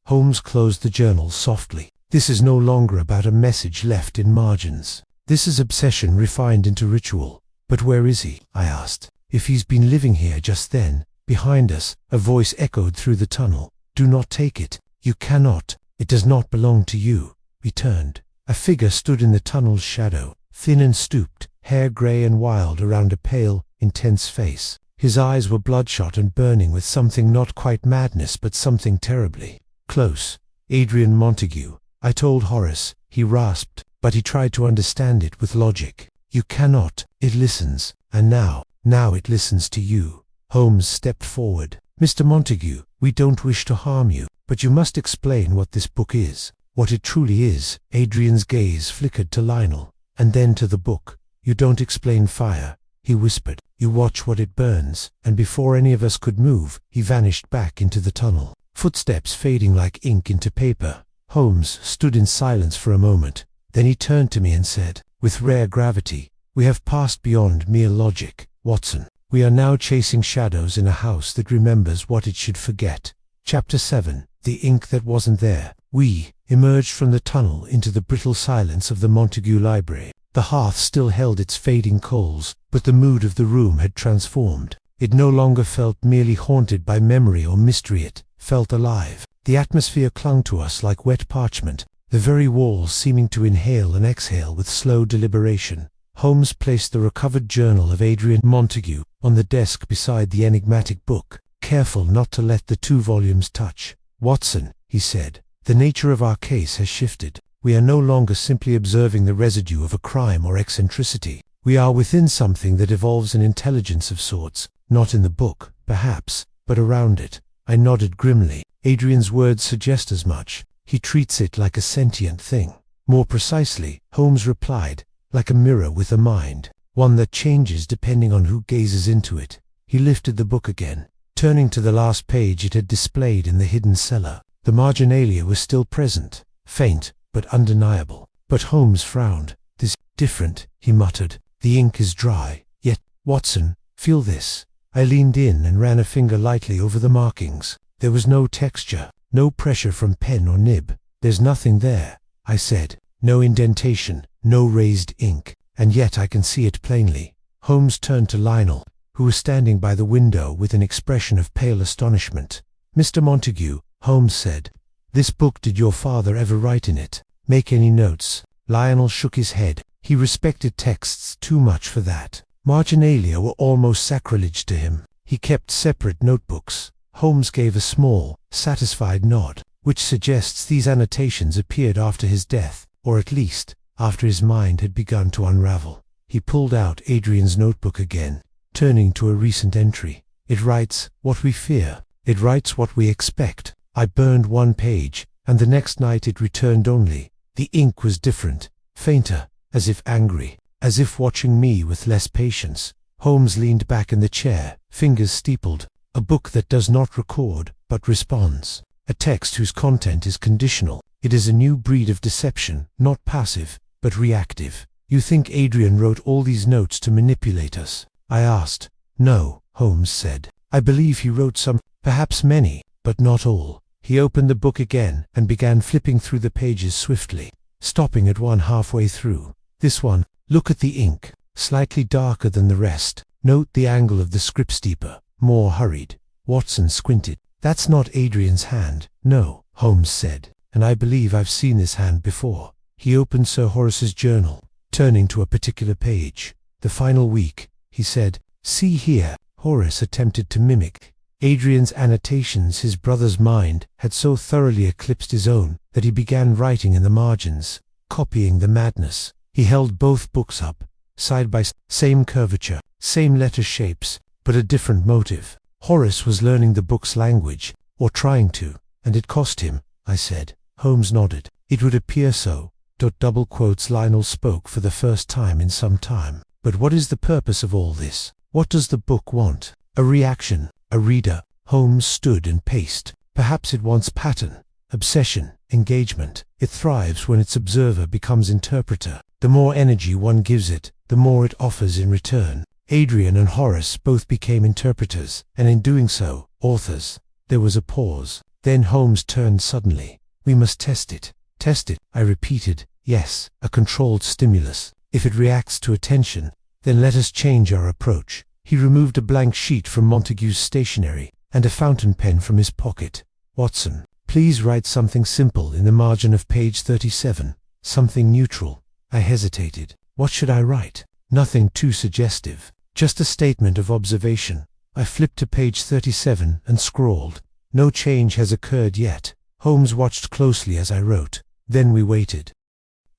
Holmes closed the journal softly. "This is no longer about a message left in margins. This is obsession refined into ritual." "But where is he?" I asked. "If he's been living here just then." Behind us, a voice echoed through the tunnel. "Do not take it. You cannot. It does not belong to you." We turned. A figure stood in the tunnel's shadow, thin and stooped, hair grey and wild around a pale, intense face. His eyes were bloodshot and burning with something not quite madness but something terribly close. "Adrian Montague. I told Horace," he rasped, but he tried to understand it with logic. "You cannot. It listens. And now it listens to you." Holmes stepped forward. "Mr. Montague, "We don't wish to harm you, but you must explain what this book is, what it truly is." Adrian's gaze flickered to Lionel, and then to the book. "You don't explain fire," he whispered. "You watch what it burns." And before any of us could move, he vanished back into the tunnel, footsteps fading like ink into paper. Holmes stood in silence for a moment. Then he turned to me and said, with rare gravity, "We have passed beyond mere logic, Watson. We are now chasing shadows in a house that remembers what it should forget." Chapter 7. The ink that wasn't there. We emerged from the tunnel into the brittle silence of the Montague Library. The hearth still held its fading coals, but the mood of the room had transformed. It no longer felt merely haunted by memory or mystery, it felt alive. The atmosphere clung to us like wet parchment, the very walls seeming to inhale and exhale with slow deliberation. Holmes placed the recovered journal of Adrian Montague on the desk beside the enigmatic book, careful not to let the 2 volumes touch. "Watson," he said, "the nature of our case has shifted. We are no longer simply observing the residue of a crime or eccentricity. We are within something that evolves an intelligence of sorts, not in the book, perhaps, but around it." I nodded grimly. "Adrian's words suggest as much. He treats it like a sentient thing." "More precisely," Holmes replied, "like a mirror with a mind, one that changes depending on who gazes into it." He lifted the book again, turning to the last page it had displayed in the hidden cellar. The marginalia was still present, faint but undeniable. But Holmes frowned. "This is different," he muttered. "The ink is dry. Yet, Watson, feel this." I leaned in and ran a finger lightly over the markings. There was no texture, no pressure from pen or nib. "There's nothing there," I said. "No indentation, no raised ink, and yet I can see it plainly." Holmes turned to Lionel, who was standing by the window with an expression of pale astonishment. "Mr. Montague," Holmes said, "this book, did your father ever write in it? Make any notes?" Lionel shook his head. He respected texts too much for that. Marginalia were almost sacrilege to him. He kept separate notebooks. Holmes gave a small, satisfied nod, which suggests these annotations appeared after his death, or at least, after his mind had begun to unravel. He pulled out Adrian's notebook again, turning to a recent entry. "It writes what we fear. It writes what we expect." I burned one page, and the next night it returned only. The ink was different, fainter, as if angry, as if watching me with less patience. Holmes leaned back in the chair, fingers steepled. "A book that does not record, but responds. A text whose content is conditional. It is a new breed of deception, not passive, but reactive." "You think Adrian wrote all these notes to manipulate us?" I asked. "No," Holmes said. "I believe he wrote some, perhaps many, but not all." He opened the book again and began flipping through the pages swiftly, stopping at one halfway through. "This one, look at the ink, slightly darker than the rest. Note the angle of the script steeper, more hurried." Watson squinted. "That's not Adrian's hand." "No," Holmes said, "and I believe I've seen this hand before." He opened Sir Horace's journal, turning to a particular page. "The final week," he said. "See here." Horace attempted to mimic Adrian's annotations. His brother's mind had so thoroughly eclipsed his own that he began writing in the margins, copying the madness. He held both books up, side by side, same curvature, same letter shapes, but a different motive. Horace was learning the book's language, or trying to, and it cost him, I said. Holmes nodded. "It would appear so." Double quotes. Lionel spoke for the first time in some time. "But what is the purpose of all this? What does the book want? A reaction, a reader?" Holmes stood and paced. "Perhaps it wants pattern, obsession, engagement. It thrives when its observer becomes interpreter. The more energy one gives it, the more it offers in return. Adrian and Horace both became interpreters, and in doing so, authors." There was a pause. Then Holmes turned suddenly. "We must test it." "Test it," I repeated. "Yes, a controlled stimulus. If it reacts to attention, then let us change our approach." He removed a blank sheet from Montague's stationery, and a fountain pen from his pocket. "Watson, please write something simple in the margin of page 37, something neutral." I hesitated. What should I write? Nothing too suggestive, just a statement of observation. I flipped to page 37 and scrawled, "No change has occurred yet." Holmes watched closely as I wrote. Then we waited.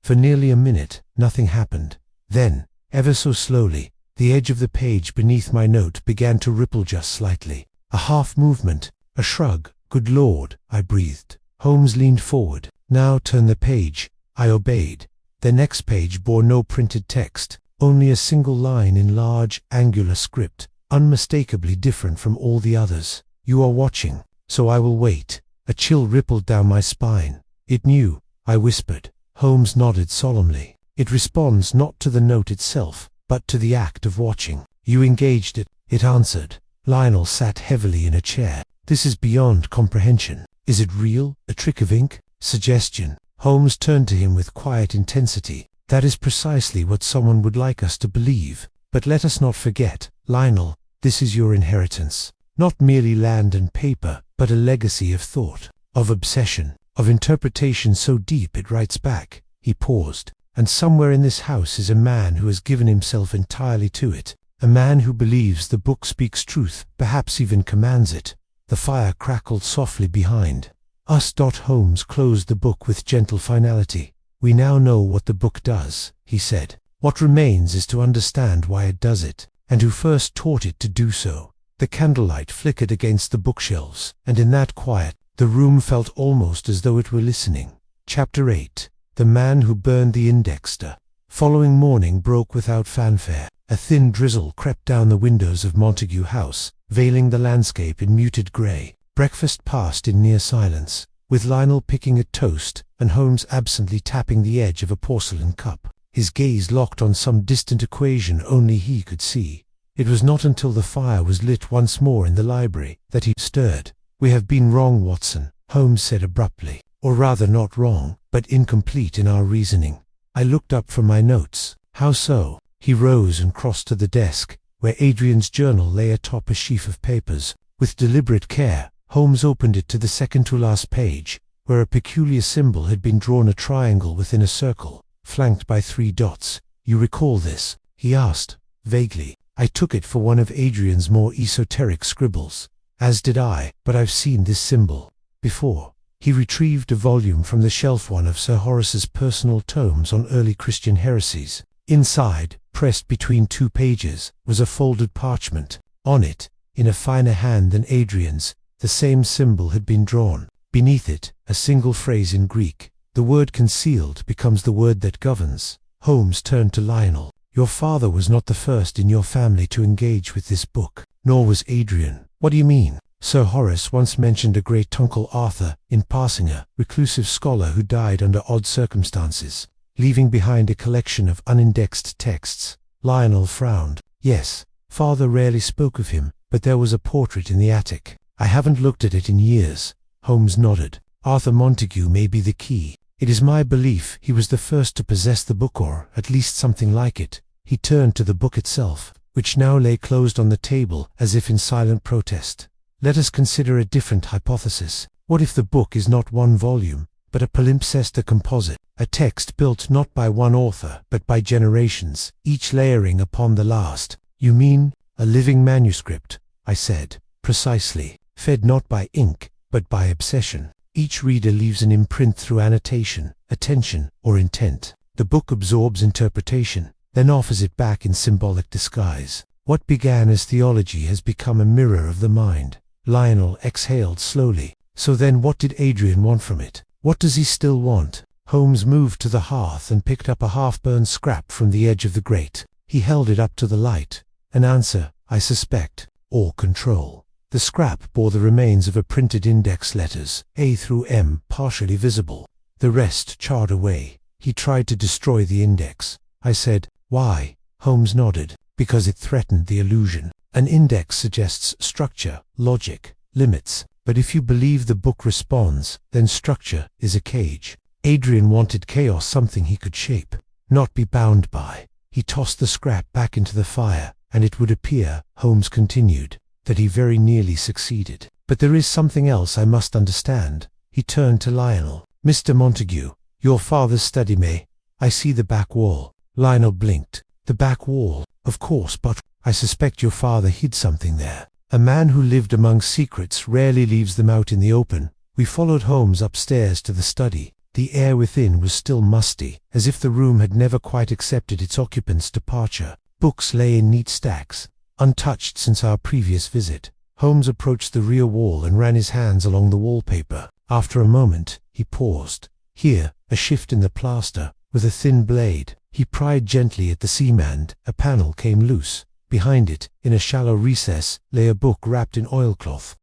For nearly a minute, nothing happened. Then, ever so slowly, the edge of the page beneath my note began to ripple just slightly. A half movement, A shrug. Good Lord, I breathed. Holmes leaned forward. Now turn the page. I obeyed. The next page bore no printed text, only a single line in large, angular script, unmistakably different from all the others. You are watching, so I will wait. A chill rippled down my spine. It knew, I whispered. Holmes nodded solemnly. It responds not to the note itself, but to the act of watching. You engaged it, it answered. Lionel sat heavily in a chair. This is beyond comprehension. Is it real? A trick of ink? Suggestion? Holmes turned to him with quiet intensity. That is precisely what someone would like us to believe. But let us not forget, Lionel, this is your inheritance. Not merely land and paper, but a legacy of thought, of obsession, of interpretation so deep it writes back. He paused. And somewhere in this house is a man who has given himself entirely to it. A man who believes the book speaks truth, perhaps even commands it. The fire crackled softly behind us. Holmes closed the book with gentle finality. We now know what the book does, he said. What remains is to understand why it does it, and who first taught it to do so. The candlelight flickered against the bookshelves, and in that quiet, the room felt almost as though it were listening. Chapter 8. The Man Who Burned the Indexter. Following morning broke without fanfare. A thin drizzle crept down the windows of Montague House, veiling the landscape in muted grey. Breakfast passed in near silence, with Lionel picking at toast and Holmes absently tapping the edge of a porcelain cup, his gaze locked on some distant equation only he could see. It was not until the fire was lit once more in the library that he stirred. "We have been wrong, Watson," Holmes said abruptly. "Or rather not wrong, but incomplete in our reasoning." I looked up from my notes. "How so?" He rose and crossed to the desk, where Adrian's journal lay atop a sheaf of papers. With deliberate care, Holmes opened it to the second-to-last page, where a peculiar symbol had been drawn, a triangle within a circle, flanked by 3 dots. "You recall this?" he asked, vaguely. I took it for one of Adrian's more esoteric scribbles. As did I, but I've seen this symbol before. He retrieved a volume from the shelf, one of Sir Horace's personal tomes on early Christian heresies. Inside, pressed between 2 pages, was a folded parchment. On it, in a finer hand than Adrian's, the same symbol had been drawn. Beneath it, a single phrase in Greek. "The word concealed becomes the word that governs." Holmes turned to Lionel. "Your father was not the first in your family to engage with this book, nor was Adrian." "What do you mean?" "Sir Horace once mentioned a great uncle Arthur, in passing, a reclusive scholar who died under odd circumstances, leaving behind a collection of unindexed texts." Lionel frowned. "Yes, father rarely spoke of him, but there was a portrait in the attic. I haven't looked at it in years." Holmes nodded. "Arthur Montague may be the key. It is my belief he was the first to possess the book, or at least something like it." He turned to the book itself, which now lay closed on the table as if in silent protest. "Let us consider a different hypothesis. What if the book is not one volume, but a palimpsest, a composite, a text built not by one author, but by generations, each layering upon the last?" "You mean a living manuscript?" I said. "Precisely. Fed not by ink, but by obsession. Each reader leaves an imprint through annotation, attention, or intent. The book absorbs interpretation, then offers it back in symbolic disguise. What began as theology has become a mirror of the mind." Lionel exhaled slowly. "So then what did Adrian want from it? What does he still want?" Holmes moved to the hearth and picked up a half-burned scrap from the edge of the grate. He held it up to the light. "An answer, I suspect, or control." The scrap bore the remains of a printed index, letters A through M partially visible, the rest charred away. He tried to destroy the index. I said, "Why?" Holmes nodded. "Because it threatened the illusion. An index suggests structure, logic, limits. But if you believe the book responds, then structure is a cage. Adrian wanted chaos, something he could shape, not be bound by." He tossed the scrap back into the fire, and it would appear, Holmes continued, that he very nearly succeeded. "But there is something else I must understand." He turned to Lionel. "Mr. Montague, your father's study may. I see the back wall." Lionel blinked. "The back wall, of course, but I suspect your father hid something there. A man who lived among secrets rarely leaves them out in the open." We followed Holmes upstairs to the study. The air within was still musty, as if the room had never quite accepted its occupant's departure. Books lay in neat stacks, untouched since our previous visit. Holmes approached the rear wall and ran his hands along the wallpaper. After a moment, he paused. Here, a shift in the plaster, with a thin blade. He pried gently at the seam and a panel came loose. Behind it, in a shallow recess, lay a book wrapped in oilcloth.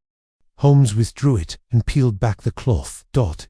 Holmes withdrew it and peeled back the cloth.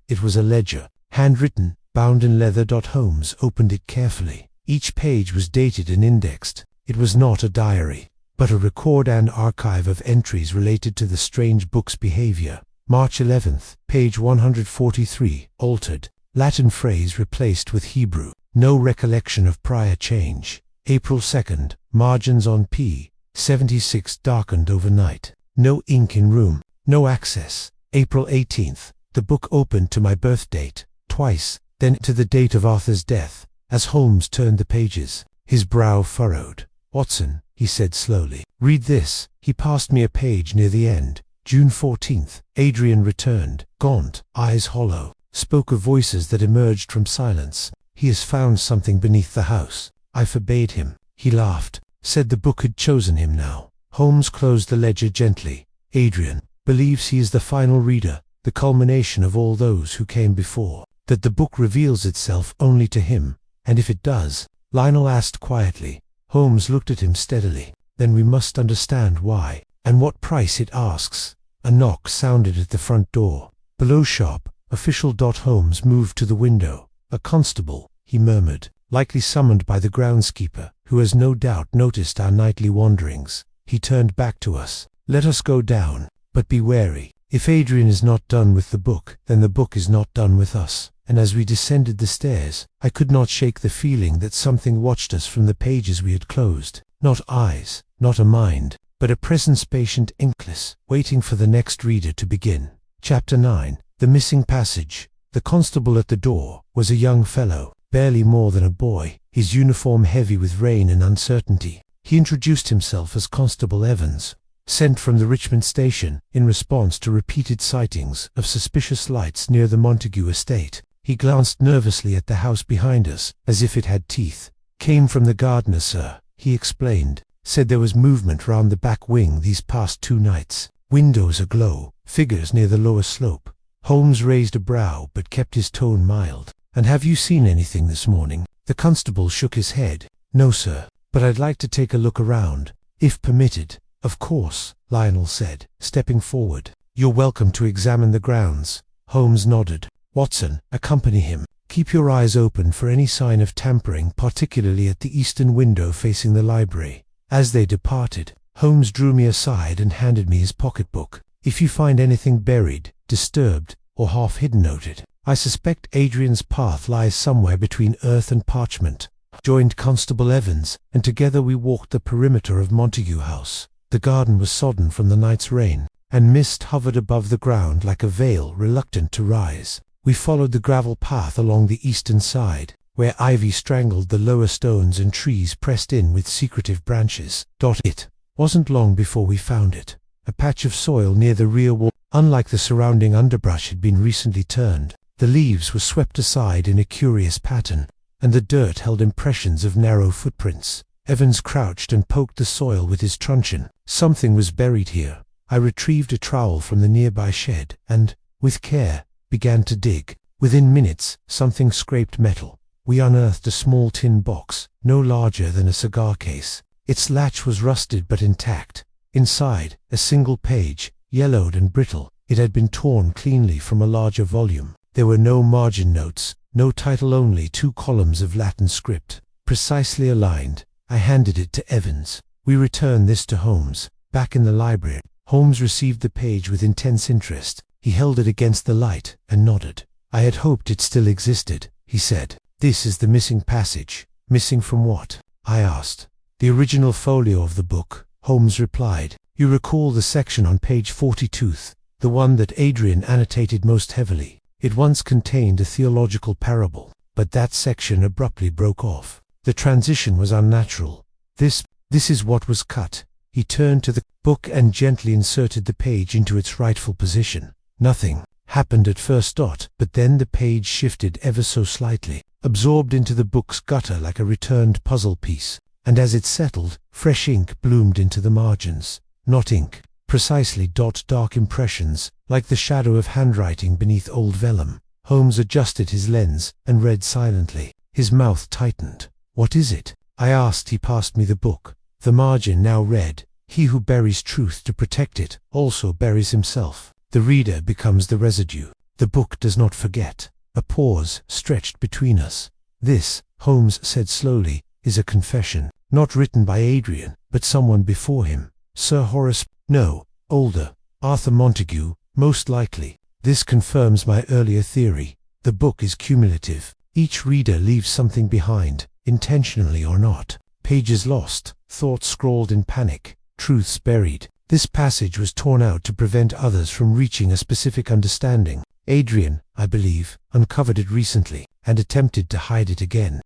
It was a ledger, handwritten, bound in leather. Holmes opened it carefully. Each page was dated and indexed. It was not a diary, but a record and archive of entries related to the strange book's behavior. March 11th, page 143, altered. Latin phrase replaced with Hebrew. No recollection of prior change. April 2nd, margins on p. 76 darkened overnight. No ink in room. No access. April 18th, the book opened to my birth date, twice, then to the date of Arthur's death. As Holmes turned the pages, his brow furrowed. "Watson," he said slowly, "read this." He passed me a page near the end. June 14th, Adrian returned, gaunt, eyes hollow, spoke of voices that emerged from silence. "He has found something beneath the house." I forbade him. He laughed, said the book had chosen him now. Holmes closed the ledger gently. "Adrian believes he is the final reader, the culmination of all those who came before, that the book reveals itself only to him, and if it does," Lionel asked quietly. Holmes looked at him steadily. "Then we must understand why, and what price it asks." A knock sounded at the front door. "Below shop, official." Holmes moved to the window. "A constable," he murmured, "likely summoned by the groundskeeper, who has no doubt noticed our nightly wanderings." He turned back to us. "Let us go down, but be wary. If Adrian is not done with the book, then the book is not done with us." And as we descended the stairs, I could not shake the feeling that something watched us from the pages we had closed. Not eyes, not a mind, but a presence patient, inkless, waiting for the next reader to begin. Chapter 9. The Missing Passage. The constable at the door was a young fellow, barely more than a boy, his uniform heavy with rain and uncertainty. He introduced himself as Constable Evans, sent from the Richmond station in response to repeated sightings of suspicious lights near the Montague estate. He glanced nervously at the house behind us, as if it had teeth. "Came from the gardener, sir," he explained. "Said there was movement round the back wing these past 2 nights. Windows aglow, figures near the lower slope." Holmes raised a brow but kept his tone mild. "And have you seen anything this morning?" The constable shook his head. "No, sir, but I'd like to take a look around, if permitted." "Of course," Lionel said, stepping forward. "You're welcome to examine the grounds." Holmes nodded. "Watson, accompany him. Keep your eyes open for any sign of tampering, particularly at the eastern window facing the library." As they departed, Holmes drew me aside and handed me his pocketbook. "If you find anything buried, disturbed, or half hidden, noted. I suspect Adrian's path lies somewhere between earth and parchment." Joined Constable Evans, and together we walked the perimeter of Montague House. The garden was sodden from the night's rain, and mist hovered above the ground like a veil reluctant to rise. We followed the gravel path along the eastern side, where ivy strangled the lower stones and trees pressed in with secretive branches. It wasn't long before we found it. A patch of soil near the rear wall. Unlike the surrounding underbrush, had been recently turned. The leaves were swept aside in a curious pattern, and the dirt held impressions of narrow footprints. Evans crouched and poked the soil with his truncheon. Something was buried here. I retrieved a trowel from the nearby shed, and, with care, began to dig. Within minutes, something scraped metal. We unearthed a small tin box, no larger than a cigar case. Its latch was rusted but intact. Inside, a single page, yellowed and brittle. It had been torn cleanly from a larger volume. There were no margin notes, no title, only 2 columns of Latin script, precisely aligned. I handed it to Evans. We returned this to Holmes. Back in the library, Holmes received the page with intense interest. He held it against the light and nodded. "I had hoped it still existed," he said. "This is the missing passage." "Missing from what?" I asked. "The original folio of the book," Holmes replied. "You recall the section on page 42, the one that Adrian annotated most heavily. It once contained a theological parable, but that section abruptly broke off. The transition was unnatural. This is what was cut." He turned to the book and gently inserted the page into its rightful position. Nothing happened at first. But then the page shifted ever so slightly, absorbed into the book's gutter like a returned puzzle piece, and as it settled, fresh ink bloomed into the margins. Not ink, Precisely. Dark impressions, like the shadow of handwriting beneath old vellum. Holmes adjusted his lens and read silently. His mouth tightened. "What is it?" I asked. He passed me the book. The margin now read, "He who buries truth to protect it also buries himself. The reader becomes the residue. The book does not forget." A pause stretched between us. "This," Holmes said slowly, "is a confession, not written by Adrian, but someone before him. Sir Horace, no, older, Arthur Montague, most likely. This confirms my earlier theory. The book is cumulative. Each reader leaves something behind, intentionally or not. Pages lost, thoughts scrawled in panic, truths buried. This passage was torn out to prevent others from reaching a specific understanding. Adrian, I believe, uncovered it recently, and attempted to hide it again."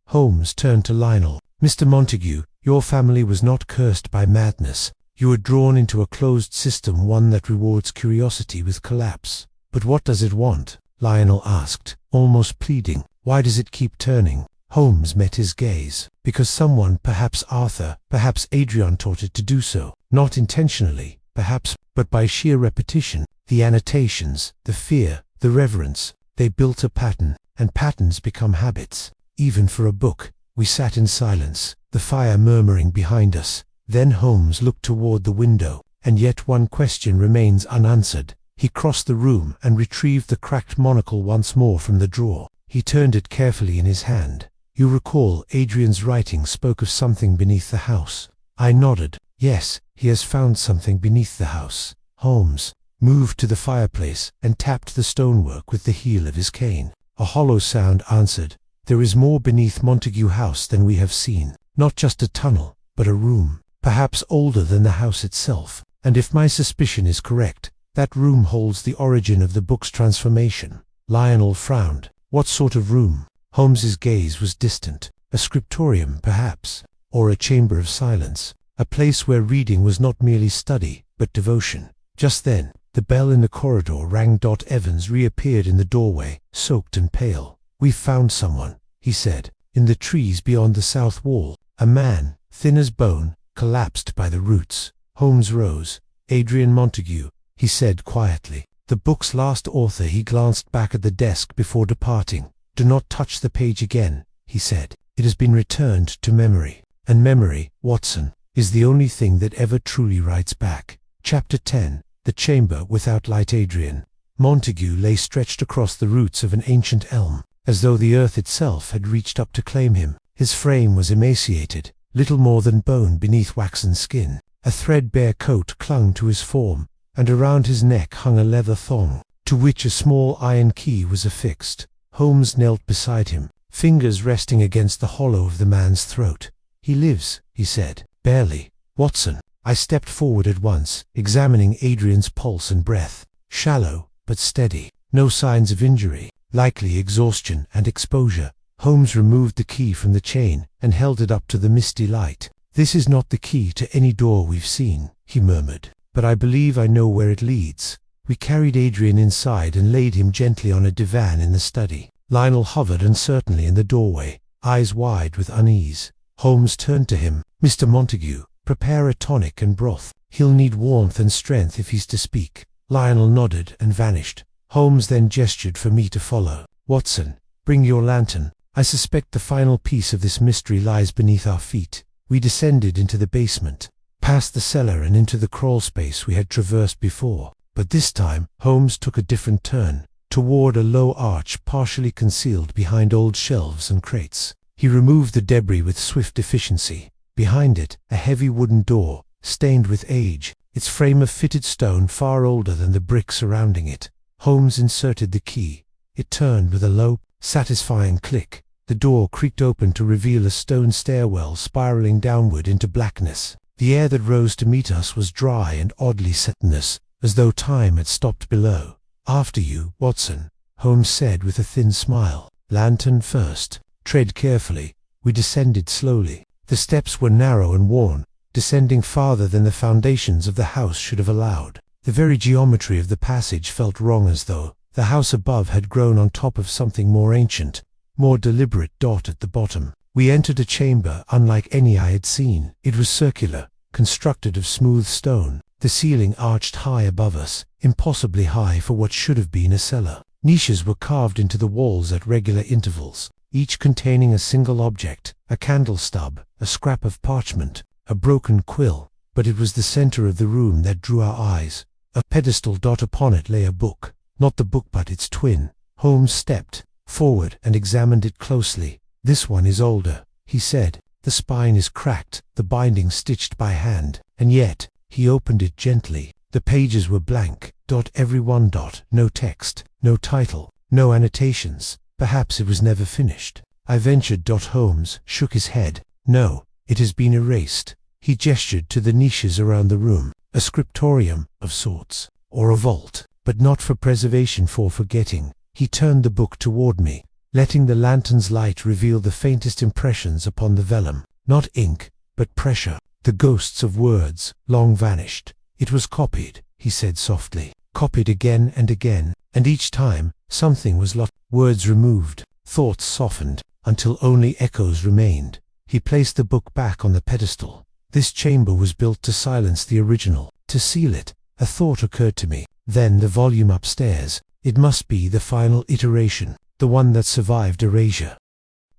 Holmes turned to Lionel. "Mr. Montague, your family was not cursed by madness. You were drawn into a closed system, one that rewards curiosity with collapse." "But what does it want?" Lionel asked, almost pleading. "Why does it keep turning?" Holmes met his gaze. "Because someone, perhaps Arthur, perhaps Adrian, taught it to do so. Not intentionally, perhaps, but by sheer repetition. The annotations, the fear, the reverence, they built a pattern, and patterns become habits. Even for a book." We sat in silence, the fire murmuring behind us. Then Holmes looked toward the window, and yet one question remains unanswered. He crossed the room and retrieved the cracked monocle once more from the drawer. He turned it carefully in his hand. "You recall Adrian's writing spoke of something beneath the house?" I nodded. "Yes, he has found something beneath the house." Holmes moved to the fireplace and tapped the stonework with the heel of his cane. A hollow sound answered. "There is more beneath Montague House than we have seen. Not just a tunnel, but a room, perhaps older than the house itself. And if my suspicion is correct, that room holds the origin of the book's transformation." Lionel frowned. "What sort of room?" Holmes's gaze was distant. "A scriptorium, perhaps, or a chamber of silence, a place where reading was not merely study, but devotion." Just then, the bell in the corridor rang. Evans reappeared in the doorway, soaked and pale. "We've found someone," he said. "In the trees beyond the south wall. A man, thin as bone, collapsed by the roots." Holmes rose. "Adrian Montague," he said quietly. "The book's last author." He glanced back at the desk before departing. "Do not touch the page again," he said. "It has been returned to memory. And memory, Watson, is the only thing that ever truly writes back." Chapter 10. The Chamber Without Light. Adrian Montague lay stretched across the roots of an ancient elm, as though the earth itself had reached up to claim him. His frame was emaciated, little more than bone beneath waxen skin. A threadbare coat clung to his form, and around his neck hung a leather thong, to which a small iron key was affixed. Holmes knelt beside him, fingers resting against the hollow of the man's throat. "He lives," he said. "Barely, Watson." I stepped forward at once, examining Adrian's pulse and breath. Shallow, but steady. No signs of injury. Likely exhaustion and exposure. Holmes removed the key from the chain and held it up to the misty light. "This is not the key to any door we've seen," he murmured, "but I believe I know where it leads." We carried Adrian inside and laid him gently on a divan in the study. Lionel hovered uncertainly in the doorway, eyes wide with unease. Holmes turned to him. "Mr. Montague, prepare a tonic and broth. He'll need warmth and strength if he's to speak." Lionel nodded and vanished. Holmes then gestured for me to follow. "Watson, bring your lantern. I suspect the final piece of this mystery lies beneath our feet." We descended into the basement, past the cellar and into the crawl space we had traversed before. But this time, Holmes took a different turn, toward a low arch partially concealed behind old shelves and crates. He removed the debris with swift efficiency. Behind it, a heavy wooden door, stained with age, its frame of fitted stone far older than the brick surrounding it. Holmes inserted the key. It turned with a low, satisfying click. The door creaked open to reveal a stone stairwell spiraling downward into blackness. The air that rose to meet us was dry and oddly satinous, as though time had stopped below. "After you, Watson," Holmes said with a thin smile. "Lantern first. Tread carefully." We descended slowly. The steps were narrow and worn, descending farther than the foundations of the house should have allowed. The very geometry of the passage felt wrong, as though the house above had grown on top of something more ancient, more deliberate. At the bottom, we entered a chamber unlike any I had seen. It was circular, constructed of smooth stone. The ceiling arched high above us, impossibly high for what should have been a cellar. Niches were carved into the walls at regular intervals, each containing a single object, a candle stub, a scrap of parchment, a broken quill, but it was the center of the room that drew our eyes. A pedestal upon it lay a book, not the book but its twin. Holmes stepped forward and examined it closely. "This one is older," he said. "The spine is cracked, the binding stitched by hand, and yet," he opened it gently, "the pages were blank, every one. No text, no title, no annotations. Perhaps it was never finished." I ventured. Holmes shook his head. "No, it has been erased." He gestured to the niches around the room. "A scriptorium, of sorts, or a vault, but not for preservation, for forgetting." He turned the book toward me, letting the lantern's light reveal the faintest impressions upon the vellum. Not ink, but pressure. The ghosts of words, long vanished. "It was copied," he said softly. "Copied again and again, and each time something was lost. Words removed, thoughts softened, until only echoes remained." He placed the book back on the pedestal. "This chamber was built to silence the original, to seal it." A thought occurred to me. Then the volume upstairs. It must be the final iteration, the one that survived erasure.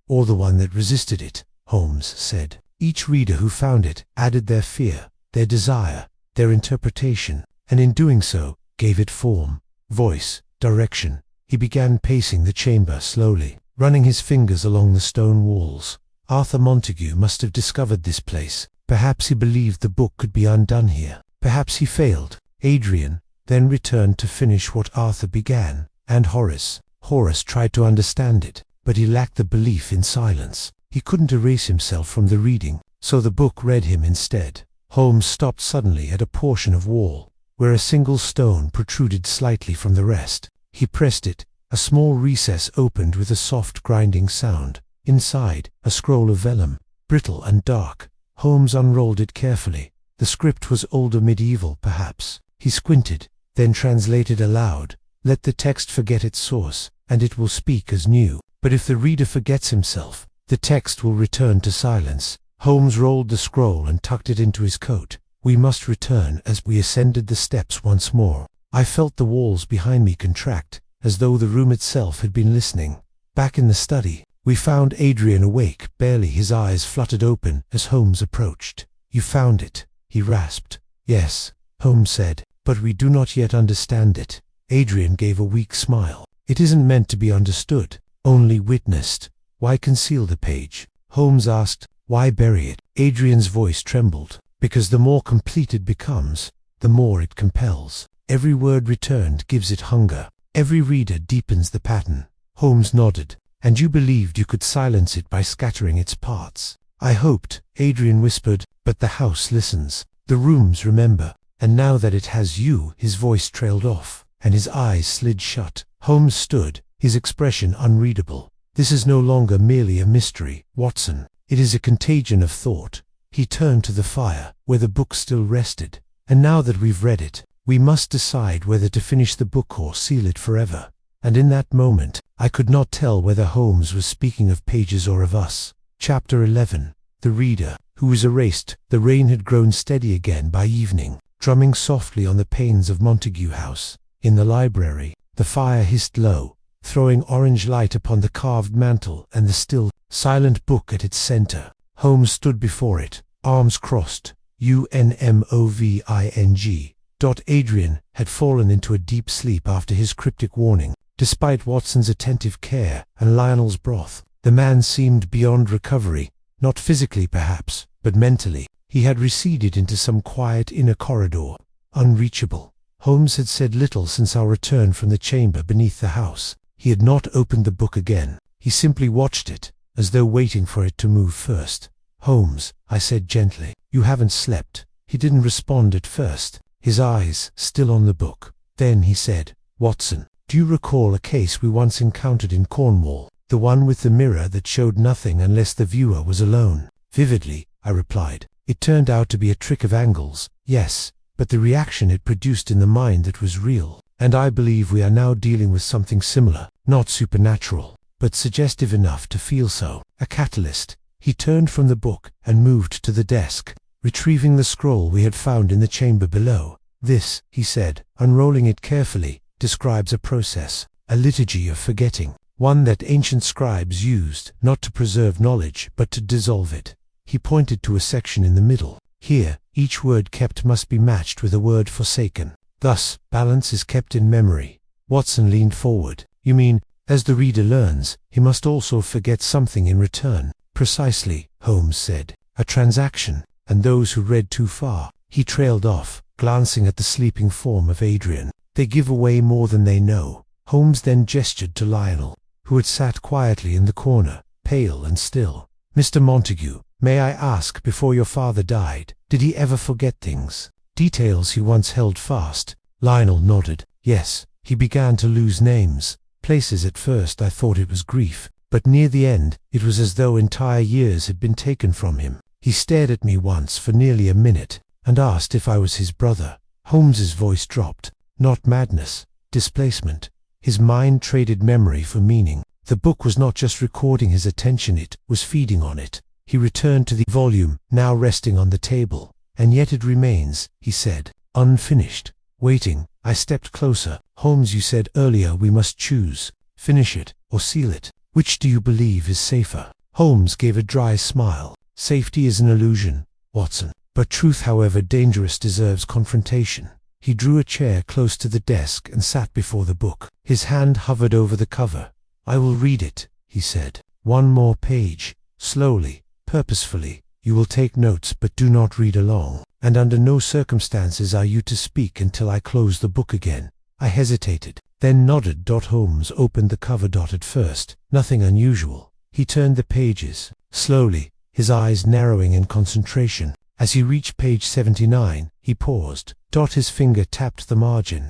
"Or the one that resisted it," Holmes said. "Each reader who found it added their fear, their desire, their interpretation, and in doing so, gave it form, voice, direction." He began pacing the chamber slowly, running his fingers along the stone walls. "Arthur Montague must have discovered this place. Perhaps he believed the book could be undone here. Perhaps he failed. Adrian then returned to finish what Arthur began, and Horace tried to understand it, but he lacked the belief in silence. He couldn't erase himself from the reading, so the book read him instead." Holmes stopped suddenly at a portion of wall, where a single stone protruded slightly from the rest. He pressed it. A small recess opened with a soft grinding sound. Inside, a scroll of vellum, brittle and dark. Holmes unrolled it carefully. The script was older, medieval perhaps. He squinted, then translated aloud. "Let the text forget its source, and it will speak as new. But if the reader forgets himself, the text will return to silence." Holmes rolled the scroll and tucked it into his coat. "We must return." As we ascended the steps once more, I felt the walls behind me contract, as though the room itself had been listening. Back in the study, we found Adrian awake, barely. His eyes fluttered open as Holmes approached. "You found it," he rasped. "Yes," Holmes said, "but we do not yet understand it." Adrian gave a weak smile. "It isn't meant to be understood, only witnessed." "Why conceal the page?" Holmes asked. "Why bury it?" Adrian's voice trembled. "Because the more complete it becomes, the more it compels. Every word returned gives it hunger. Every reader deepens the pattern." Holmes nodded. "And you believed you could silence it by scattering its parts?" "I hoped," Adrian whispered, "but the house listens. The rooms remember. And now that it has you." His voice trailed off, and his eyes slid shut. Holmes stood, his expression unreadable. "This is no longer merely a mystery, Watson. It is a contagion of thought." He turned to the fire, where the book still rested. "And now that we've read it, we must decide whether to finish the book or seal it forever." And in that moment, I could not tell whether Holmes was speaking of pages or of us. Chapter 11. The Reader, who was erased. The rain had grown steady again by evening, drumming softly on the panes of Montague House. In the library, the fire hissed low, throwing orange light upon the carved mantel and the still, silent book at its center. Holmes stood before it, arms crossed, unmoving. Adrian had fallen into a deep sleep after his cryptic warning. Despite Watson's attentive care and Lionel's broth, the man seemed beyond recovery, not physically perhaps, but mentally. He had receded into some quiet inner corridor, unreachable. Holmes had said little since our return from the chamber beneath the house. He had not opened the book again. He simply watched it, as though waiting for it to move first. "Holmes," I said gently, "you haven't slept." He didn't respond at first, his eyes still on the book. Then he said, "Watson, do you recall a case we once encountered in Cornwall? The one with the mirror that showed nothing unless the viewer was alone?" "Vividly," I replied. "It turned out to be a trick of angles, yes, but the reaction it produced in the mind that was real. And I believe we are now dealing with something similar, not supernatural, but suggestive enough to feel so. A catalyst." He turned from the book and moved to the desk. retrieving the scroll we had found in the chamber below. "This," he said, unrolling it carefully, "describes a process, a liturgy of forgetting, one that ancient scribes used, not to preserve knowledge, but to dissolve it." He pointed to a section in the middle. "Here, each word kept must be matched with a word forsaken. Thus, balance is kept in memory." Watson leaned forward. "You mean, as the reader learns, he must also forget something in return?" "Precisely," Holmes said. "A transaction, and those who read too far." He trailed off, glancing at the sleeping form of Adrian. "They give away more than they know." Holmes then gestured to Lionel, who had sat quietly in the corner, pale and still. "Mr. Montague, may I ask, before your father died, did he ever forget things? Details he once held fast?" Lionel nodded. "Yes, he began to lose names, places. At first I thought it was grief, but near the end it was as though entire years had been taken from him. He stared at me once for nearly a minute, and asked if I was his brother." Holmes's voice dropped. Not madness, displacement. His mind traded memory for meaning. The book was not just recording his attention, it was feeding on it. He returned to the volume, now resting on the table. "And yet it remains," he said, "unfinished, waiting." I stepped closer. "Holmes, you said earlier we must choose. Finish it, or seal it. Which do you believe is safer?" Holmes gave a dry smile. "Safety is an illusion, Watson. But truth, however dangerous, deserves confrontation." He drew a chair close to the desk and sat before the book. His hand hovered over the cover. "I will read it," he said. "One more page. Slowly, purposefully. You will take notes, but do not read along. And under no circumstances are you to speak until I close the book again." I hesitated, then nodded. Holmes opened the cover. At first, nothing unusual. He turned the pages, slowly, his eyes narrowing in concentration. As he reached page 79, he paused. His finger tapped the margin.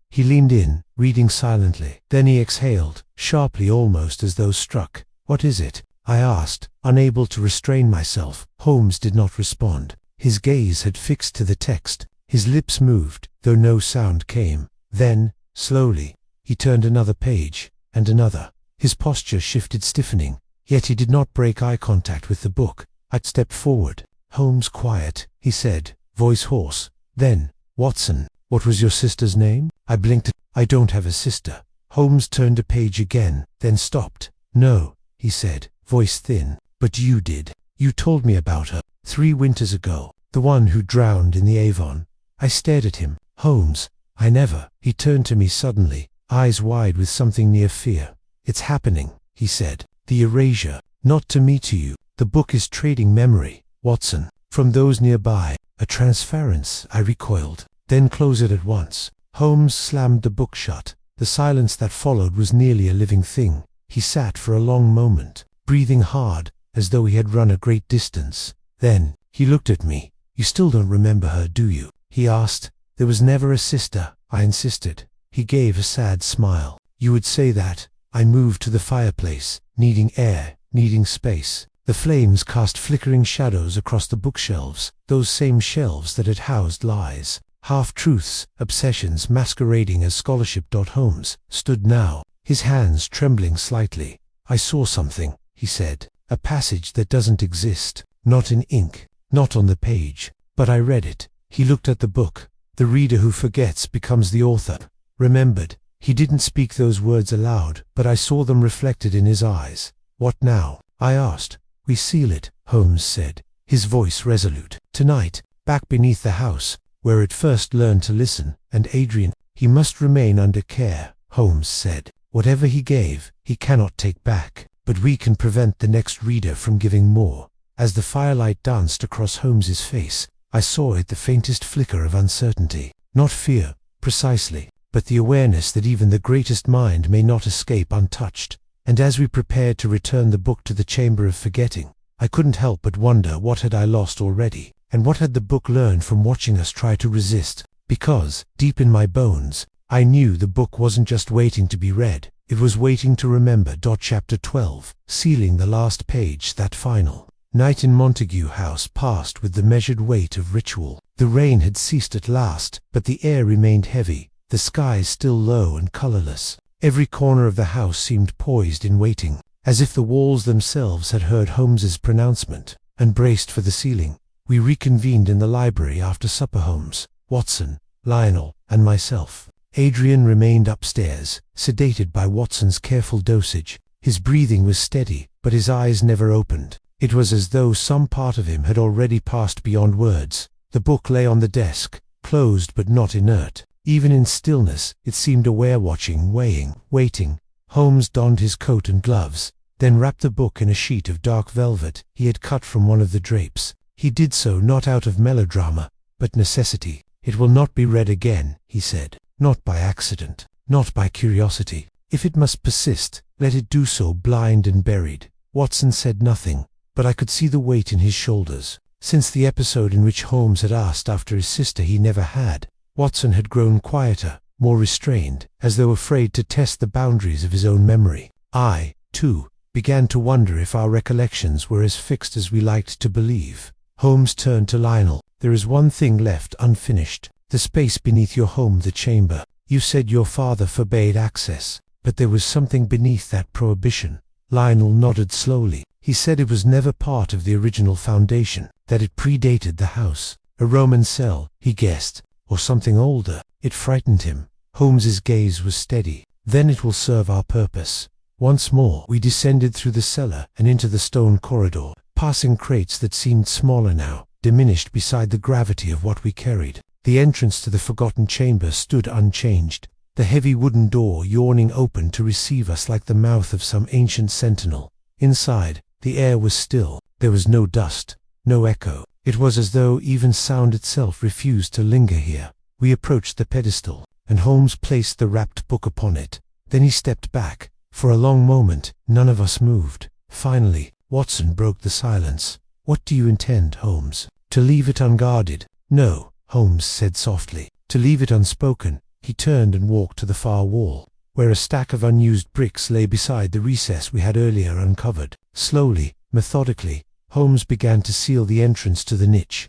He leaned in, reading silently. Then he exhaled, sharply, almost as though struck. "What is it?" I asked, unable to restrain myself. Holmes did not respond. His gaze had fixed to the text. His lips moved, though no sound came. Then, slowly, he turned another page, and another. His posture shifted, stiffening, yet he did not break eye contact with the book. I stepped forward. "Holmes, quiet," he said, voice hoarse. Then, "Watson, what was your sister's name?" I blinked. "I don't have a sister." Holmes turned a page again, then stopped. "No," he said, voice thin. "But you did. You told me about her, 3 winters ago. The one who drowned in the Avon." I stared at him. "Holmes, I never." He turned to me suddenly, eyes wide with something near fear. "It's happening," he said. "The erasure. Not to me, to you. The book is trading memory, Watson, from those nearby." "A transference," I recoiled. "Then close it at once." Holmes slammed the book shut. The silence that followed was nearly a living thing. He sat for a long moment, breathing hard, as though he had run a great distance. Then, he looked at me. "You still don't remember her, do you?" he asked. "There was never a sister," I insisted. He gave a sad smile. "You would say that." I moved to the fireplace, needing air, needing space. The flames cast flickering shadows across the bookshelves, those same shelves that had housed lies, half-truths, obsessions masquerading as scholarship. Holmes stood now, his hands trembling slightly. "I saw something," he said, "a passage that doesn't exist, not in ink, not on the page, but I read it." He looked at the book. "The reader who forgets becomes the author." Remembered. He didn't speak those words aloud, but I saw them reflected in his eyes. "What now?" I asked. "We seal it," Holmes said, his voice resolute. "Tonight, back beneath the house, where it first learned to listen, and Adrian, he must remain under care," Holmes said. "Whatever he gave, he cannot take back, but we can prevent the next reader from giving more." As the firelight danced across Holmes's face, I saw it the faintest flicker of uncertainty. Not fear, precisely, but the awareness that even the greatest mind may not escape untouched. And as we prepared to return the book to the chamber of forgetting, I couldn't help but wonder, what had I lost already, and what had the book learned from watching us try to resist? Because, deep in my bones, I knew the book wasn't just waiting to be read, it was waiting to remember. Chapter 12, sealing the last page. That final night in Montague House passed with the measured weight of ritual. The rain had ceased at last, but the air remained heavy, the skies still low and colorless. Every corner of the house seemed poised in waiting, as if the walls themselves had heard Holmes's pronouncement, and braced for the sealing. We reconvened in the library after supper. Holmes, Watson, Lionel, and myself. Adrian remained upstairs, sedated by Watson's careful dosage. His breathing was steady, but his eyes never opened. It was as though some part of him had already passed beyond words. The book lay on the desk, closed but not inert. Even in stillness, it seemed aware, watching, weighing, waiting. Holmes donned his coat and gloves, then wrapped the book in a sheet of dark velvet he had cut from one of the drapes. He did so not out of melodrama, but necessity. "It will not be read again," he said. "Not by accident, not by curiosity. If it must persist, let it do so blind and buried." Watson said nothing, but I could see the weight in his shoulders. Since the episode in which Holmes had asked after his sister he never had, Watson had grown quieter, more restrained, as though afraid to test the boundaries of his own memory. I, too, began to wonder if our recollections were as fixed as we liked to believe. Holmes turned to Lionel. "There is one thing left unfinished. The space beneath your home, the chamber. You said your father forbade access, but there was something beneath that prohibition." Lionel nodded slowly. "He said it was never part of the original foundation, that it predated the house. A Roman cell, he guessed, or something older." It frightened him. Holmes's gaze was steady. "Then it will serve our purpose." Once more we descended through the cellar and into the stone corridor, passing crates that seemed smaller now, diminished beside the gravity of what we carried. The entrance to the forgotten chamber stood unchanged, the heavy wooden door yawning open to receive us like the mouth of some ancient sentinel. Inside, the air was still. There was no dust, no echo. It was as though even sound itself refused to linger here. We approached the pedestal, and Holmes placed the wrapped book upon it. Then he stepped back. For a long moment, none of us moved. Finally, Watson broke the silence. "What do you intend, Holmes? To leave it unguarded?" "No," Holmes said softly. "To leave it unspoken." He turned and walked to the far wall, where a stack of unused bricks lay beside the recess we had earlier uncovered. Slowly, methodically, Holmes began to seal the entrance to the niche.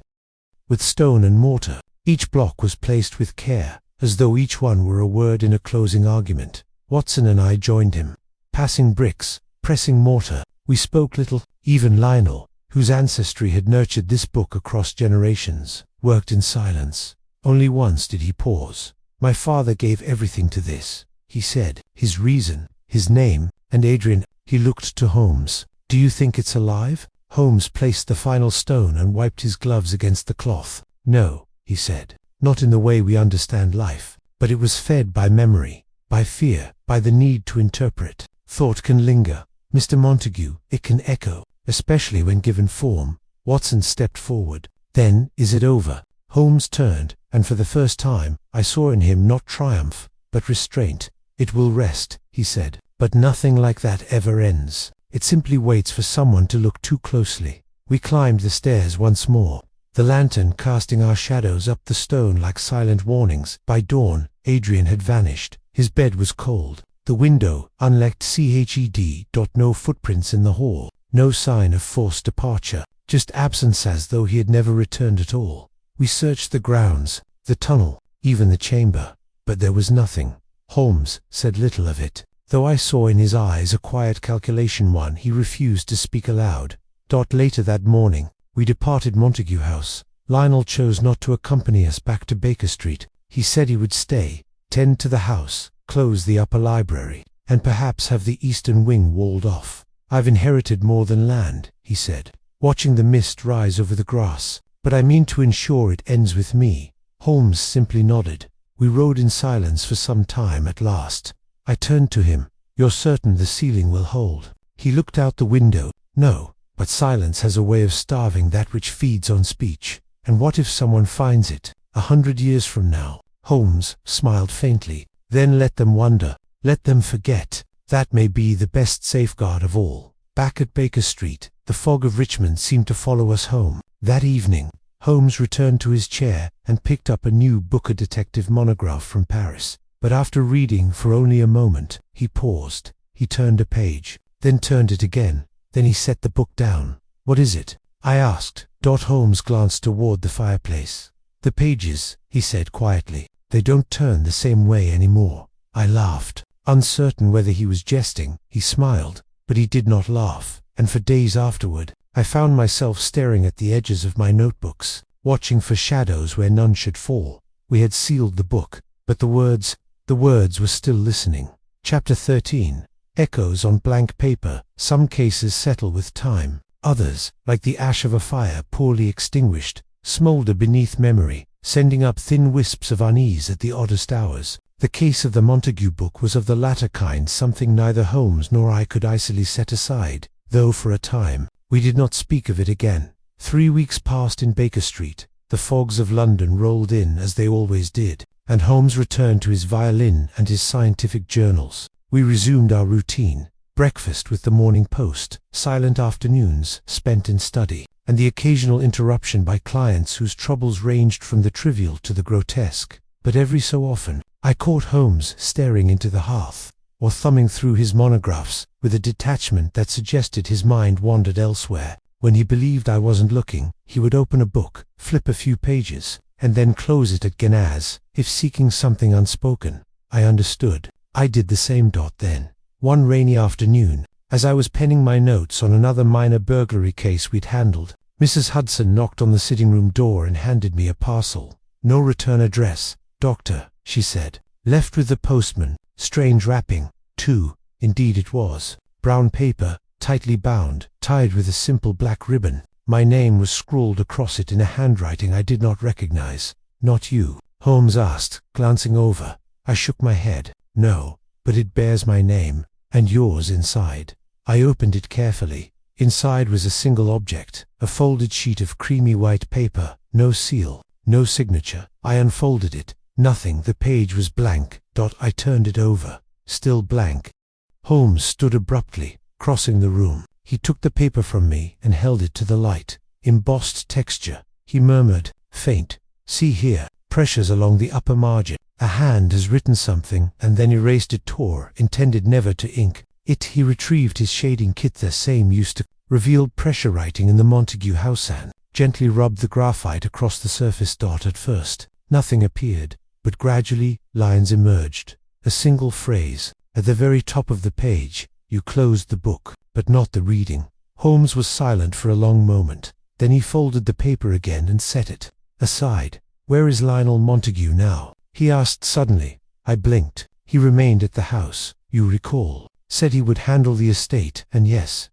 With stone and mortar, each block was placed with care, as though each one were a word in a closing argument. Watson and I joined him, passing bricks, pressing mortar. We spoke little. Even Lionel, whose ancestry had nurtured this book across generations, worked in silence. Only once did he pause. "My father gave everything to this," he said. "His reason, his name, and Adrian." He looked to Holmes. "Do you think it's alive?" Holmes placed the final stone and wiped his gloves against the cloth. "No," he said. "Not in the way we understand life. But it was fed by memory, by fear, by the need to interpret. Thought can linger, Mr. Montague, it can echo, especially when given form." Watson stepped forward. "Then, is it over?" Holmes turned, and for the first time, I saw in him not triumph, but restraint. "It will rest," he said. "But nothing like that ever ends. It simply waits for someone to look too closely." We climbed the stairs once more, the lantern casting our shadows up the stone like silent warnings. By dawn, Adrian had vanished. His bed was cold. The window, unlocked. No footprints in the hall. No sign of forced departure. Just absence, as though he had never returned at all. We searched the grounds, the tunnel, even the chamber. But there was nothing. Holmes said little of it. Though I saw in his eyes a quiet calculation. He refused to speak aloud. Later that morning, we departed Montague House. Lionel chose not to accompany us back to Baker Street. He said he would stay, tend to the house, close the upper library, and perhaps have the eastern wing walled off. "I've inherited more than land," he said, watching the mist rise over the grass. "But I mean to ensure it ends with me." Holmes simply nodded. We rode in silence for some time. At last, I turned to him. "You're certain the ceiling will hold?" He looked out the window. "No, but silence has a way of starving that which feeds on speech. And what if someone finds it, 100 years from now?" Holmes smiled faintly. "Then let them wonder, let them forget. That may be the best safeguard of all." Back at Baker Street, the fog of Richmond seemed to follow us home. That evening, Holmes returned to his chair and picked up a new Booker detective monograph from Paris. But after reading for only a moment, he paused. He turned a page, then turned it again. Then he set the book down. "What is it?" I asked. Holmes glanced toward the fireplace. "The pages," he said quietly. "They don't turn the same way anymore." I laughed. Uncertain whether he was jesting, he smiled, but he did not laugh, and for days afterward, I found myself staring at the edges of my notebooks, watching for shadows where none should fall. We had sealed the book, but the words were still listening. Chapter 13. Echoes on blank paper. Some cases settle with time. Others, like the ash of a fire poorly extinguished, smolder beneath memory, sending up thin wisps of unease at the oddest hours. The case of the Montague book was of the latter kind, something neither Holmes nor I could easily set aside, though for a time we did not speak of it again. 3 weeks passed in Baker Street. The fogs of London rolled in as they always did, and Holmes returned to his violin and his scientific journals. We resumed our routine: breakfast with the Morning Post, silent afternoons spent in study, and the occasional interruption by clients whose troubles ranged from the trivial to the grotesque. But every so often I caught Holmes staring into the hearth, or thumbing through his monographs with a detachment that suggested his mind wandered elsewhere. When he believed I wasn't looking, he would open a book, flip a few pages, and then close it again as if seeking something unspoken. I understood. I did the same. Then, one rainy afternoon, as I was penning my notes on another minor burglary case we'd handled, Mrs. Hudson knocked on the sitting-room door and handed me a parcel. "No return address, Doctor," she said. "Left with the postman. Strange wrapping, too." Indeed it was. Brown paper, tightly bound, tied with a simple black ribbon. My name was scrawled across it in a handwriting I did not recognize. "Not you?" Holmes asked, glancing over. I shook my head. "No, but it bears my name, and yours inside." I opened it carefully. Inside was a single object, a folded sheet of creamy white paper, no seal, no signature. I unfolded it. Nothing. The page was blank. I turned it over. Still blank. Holmes stood abruptly, crossing the room. He took the paper from me and held it to the light. Embossed texture. He murmured, "Faint. See here, pressures along the upper margin. A hand has written something and then erased it, tore, intended never to ink it." He retrieved his shading kit, the same used to revealed pressure writing in the Montague house, and gently rubbed the graphite across the surface. At first, nothing appeared, but gradually lines emerged. A single phrase. At the very top of the page: "You closed the book, but not the reading." Holmes was silent for a long moment. Then he folded the paper again and set it aside. "Where is Lionel Montague now?" he asked suddenly. I blinked. "He remained at the house, you recall. Said he would handle the estate, and yes,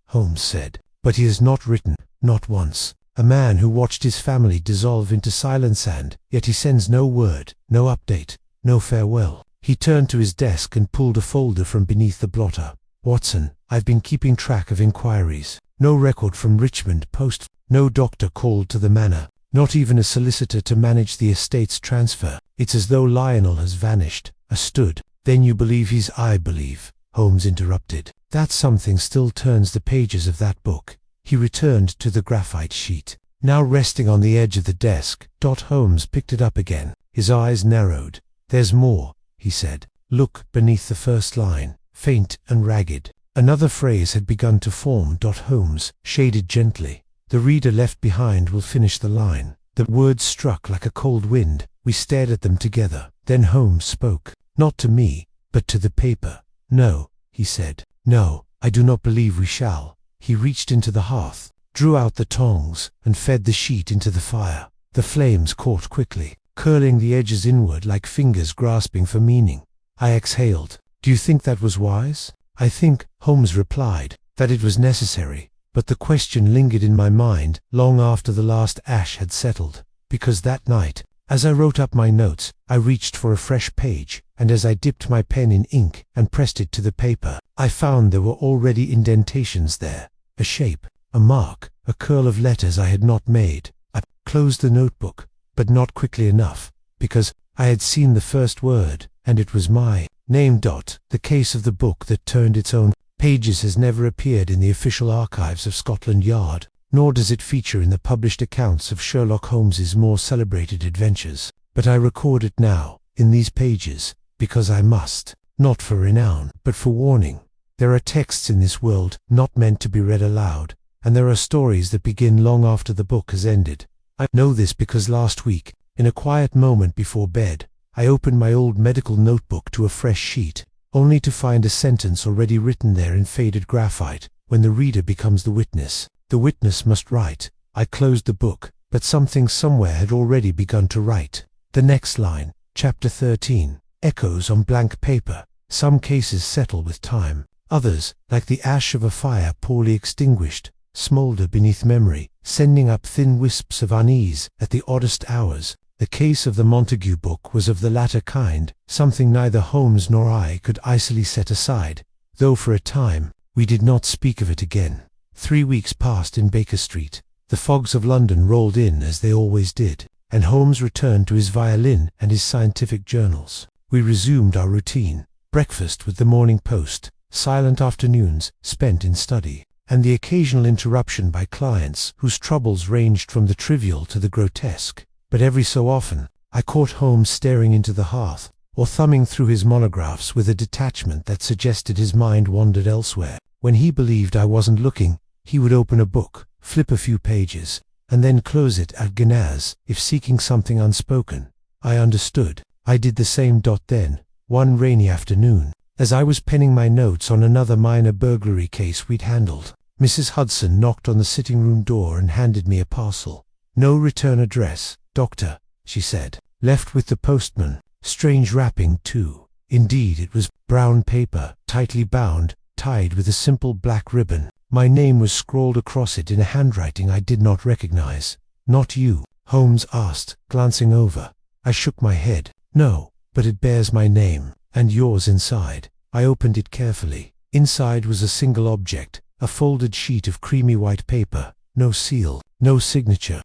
Holmes said. But he has not written, not once. A man who watched his family dissolve into silence, and yet he sends no word, no update, no farewell." He turned to his desk and pulled a folder from beneath the blotter. "Watson, I've been keeping track of inquiries. No record from Richmond Post, no doctor called to the manor, not even a solicitor to manage the estate's transfer. It's as though Lionel has vanished." I stood. "Then you believe he's—" "I believe," Holmes interrupted, "that something still turns the pages of that book." He returned to the graphite sheet, now resting on the edge of the desk. Holmes picked it up again. His eyes narrowed. "There's more," he said. "Look beneath the first line, faint and ragged." Another phrase had begun to form. Holmes shaded gently. "The reader left behind will finish the line." The words struck like a cold wind. We stared at them together. Then Holmes spoke, not to me, but to the paper. "No," he said. "No, I do not believe we shall." He reached into the hearth, drew out the tongs, and fed the sheet into the fire. The flames caught quickly, curling the edges inward like fingers grasping for meaning. I exhaled. "Do you think that was wise?" "I think," Holmes replied, "that it was necessary." But the question lingered in my mind long after the last ash had settled, because that night, as I wrote up my notes, I reached for a fresh page, and as I dipped my pen in ink and pressed it to the paper, I found there were already indentations there. A shape, a mark, a curl of letters I had not made. I closed the notebook, but not quickly enough, because I had seen the first word, and it was my name. The case of the book that turned its own pages has never appeared in the official archives of Scotland Yard, nor does it feature in the published accounts of Sherlock Holmes's more celebrated adventures. But I record it now, in these pages, because I must, not for renown, but for warning. There are texts in this world not meant to be read aloud, and there are stories that begin long after the book has ended. I know this because last week, in a quiet moment before bed, I opened my old medical notebook to a fresh sheet, only to find a sentence already written there in faded graphite. "When the reader becomes the witness, The witness must write. I closed the book, but something somewhere had already begun to write. The next line, Chapter 13, echoes on blank paper. Some cases settle with time. Others, like the ash of a fire poorly extinguished, smoulder beneath memory, sending up thin wisps of unease at the oddest hours. The case of the Montague book was of the latter kind, something neither Holmes nor I could icily set aside, though for a time we did not speak of it again. 3 weeks passed in Baker Street. The fogs of London rolled in as they always did, and Holmes returned to his violin and his scientific journals. We resumed our routine: breakfast with the Morning Post, silent afternoons spent in study, and the occasional interruption by clients whose troubles ranged from the trivial to the grotesque. But every so often I caught Holmes staring into the hearth, or thumbing through his monographs with a detachment that suggested his mind wandered elsewhere. When he believed I wasn't looking, he would open a book, flip a few pages, and then close it at guinness, if seeking something unspoken. I understood. I did the same. Then, one rainy afternoon, as I was penning my notes on another minor burglary case we'd handled, Mrs. Hudson knocked on the sitting-room door and handed me a parcel. "No return address, Doctor," she said. "Left with the postman. Strange wrapping, too." Indeed, it was brown paper, tightly bound, tied with a simple black ribbon. My name was scrawled across it in a handwriting I did not recognize. "Not you?" Holmes asked, glancing over. I shook my head. "No, but it bears my name, and yours inside." I opened it carefully. Inside was a single object, a folded sheet of creamy white paper. No seal, no signature.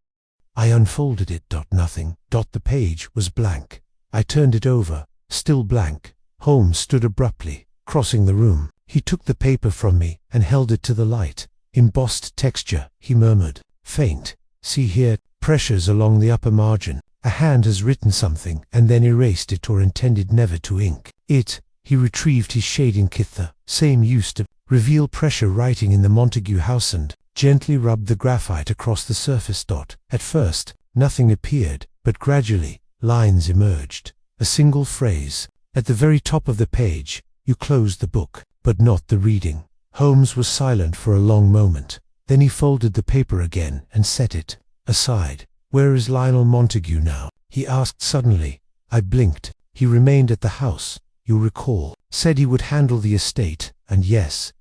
I unfolded it. Nothing. The page was blank. I turned it over, still blank. Holmes stood abruptly, crossing the room. He took the paper from me and held it to the light. "Embossed texture," he murmured. "Faint. See here, pressures along the upper margin. A hand has written something and then erased it or intended never to ink it." He retrieved his shading kit. The same used to reveal pressure writing in the Montague house and gently rubbed the graphite across the surface. At first, nothing appeared, but gradually, lines emerged. A single phrase. At the very top of the page, "You closed the book, but not the reading." Holmes was silent for a long moment. Then he folded the paper again and set it aside. "Where is Lionel Montague now?" he asked suddenly. I blinked. "He remained at the house, you recall. Said he would handle the estate, and yes,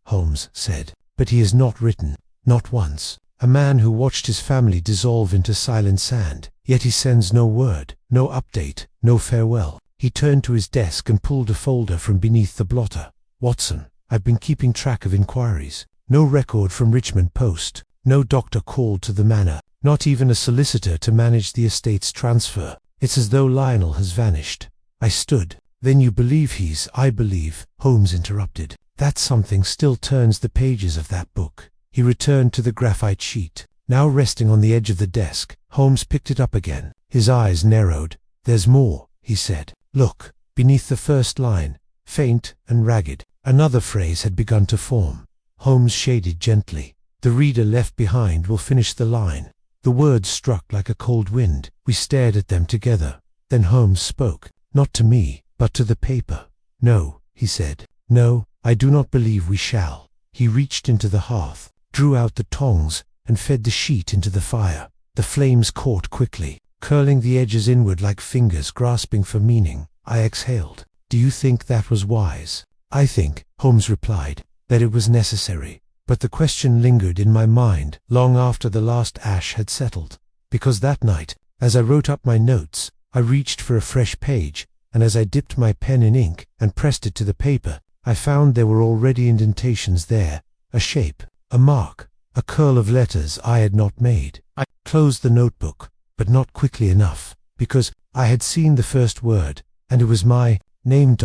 Holmes said. But he has not written, not once. A man who watched his family dissolve into silent sand, yet he sends no word, no update, no farewell." He turned to his desk and pulled a folder from beneath the blotter. "Watson, I've been keeping track of inquiries. No record from Richmond Post, no doctor called to the manor, not even a solicitor to manage the estate's transfer. It's as though Lionel has vanished." I stood. "Then you believe he's—" "I believe," Holmes interrupted, "that something still turns the pages of that book." He returned to the graphite sheet. Now resting on the edge of the desk, Holmes picked it up again. His eyes narrowed. "There's more," he said. "Look, beneath the first line, faint and ragged." Another phrase had begun to form. Holmes shaded gently. "The reader left behind will finish the line." The words struck like a cold wind. We stared at them together. Then Holmes spoke, not to me, but to the paper. "No," he said. "No, I do not believe we shall." He reached into the hearth, drew out the tongs, and fed the sheet into the fire. The flames caught quickly, curling the edges inward like fingers grasping for meaning. I exhaled. "Do you think that was wise?" "I think," Holmes replied, "that it was necessary." But the question lingered in my mind long after the last ash had settled. Because that night, as I wrote up my notes, I reached for a fresh page, and as I dipped my pen in ink and pressed it to the paper, I found there were already indentations there, a shape, a mark, a curl of letters I had not made. I closed the notebook, but not quickly enough, because I had seen the first word, and it was my name.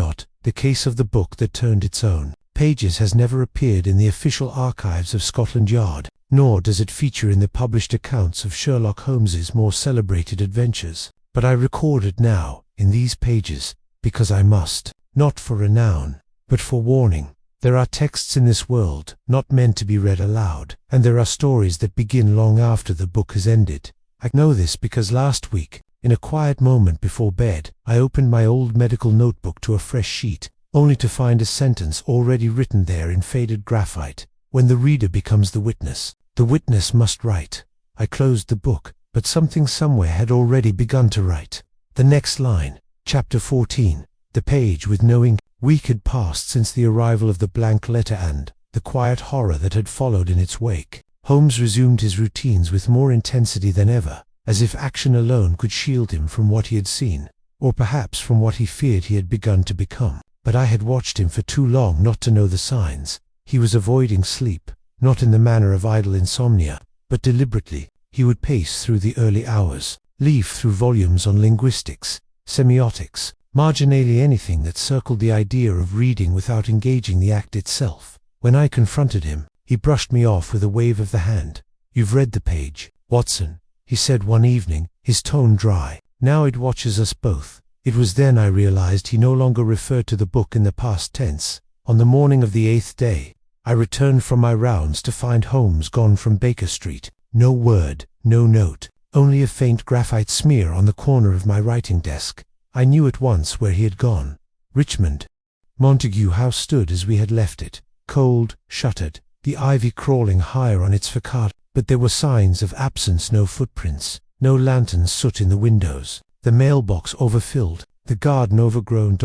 The case of the book that turned its own pages has never appeared in the official archives of Scotland Yard, nor does it feature in the published accounts of Sherlock Holmes's more celebrated adventures. But I record it now, in these pages, because I must, not for renown, but for warning. There are texts in this world not meant to be read aloud, and there are stories that begin long after the book has ended. I know this because last week, in a quiet moment before bed, I opened my old medical notebook to a fresh sheet, only to find a sentence already written there in faded graphite. When the reader becomes the witness must write. I closed the book, but something somewhere had already begun to write. The next line, Chapter 14, the page with no ink. Week had passed since the arrival of the blank letter and the quiet horror that had followed in its wake. Holmes resumed his routines with more intensity than ever, as if action alone could shield him from what he had seen, or perhaps from what he feared he had begun to become. But I had watched him for too long not to know the signs. He was avoiding sleep, not in the manner of idle insomnia, but deliberately. He would pace through the early hours, leaf through volumes on linguistics, semiotics, marginally anything that circled the idea of reading without engaging the act itself. When I confronted him, he brushed me off with a wave of the hand. "You've read the page, Watson," he said one evening, his tone dry. "Now it watches us both." It was then I realized he no longer referred to the book in the past tense. On the morning of the 8th day, I returned from my rounds to find Holmes gone from Baker Street. No word, no note, only a faint graphite smear on the corner of my writing desk. I knew at once where he had gone. Richmond. Montague House stood as we had left it, cold, shuttered, the ivy crawling higher on its facade, but there were signs of absence, no footprints, no lantern soot in the windows, the mailbox overfilled, the garden overgrown,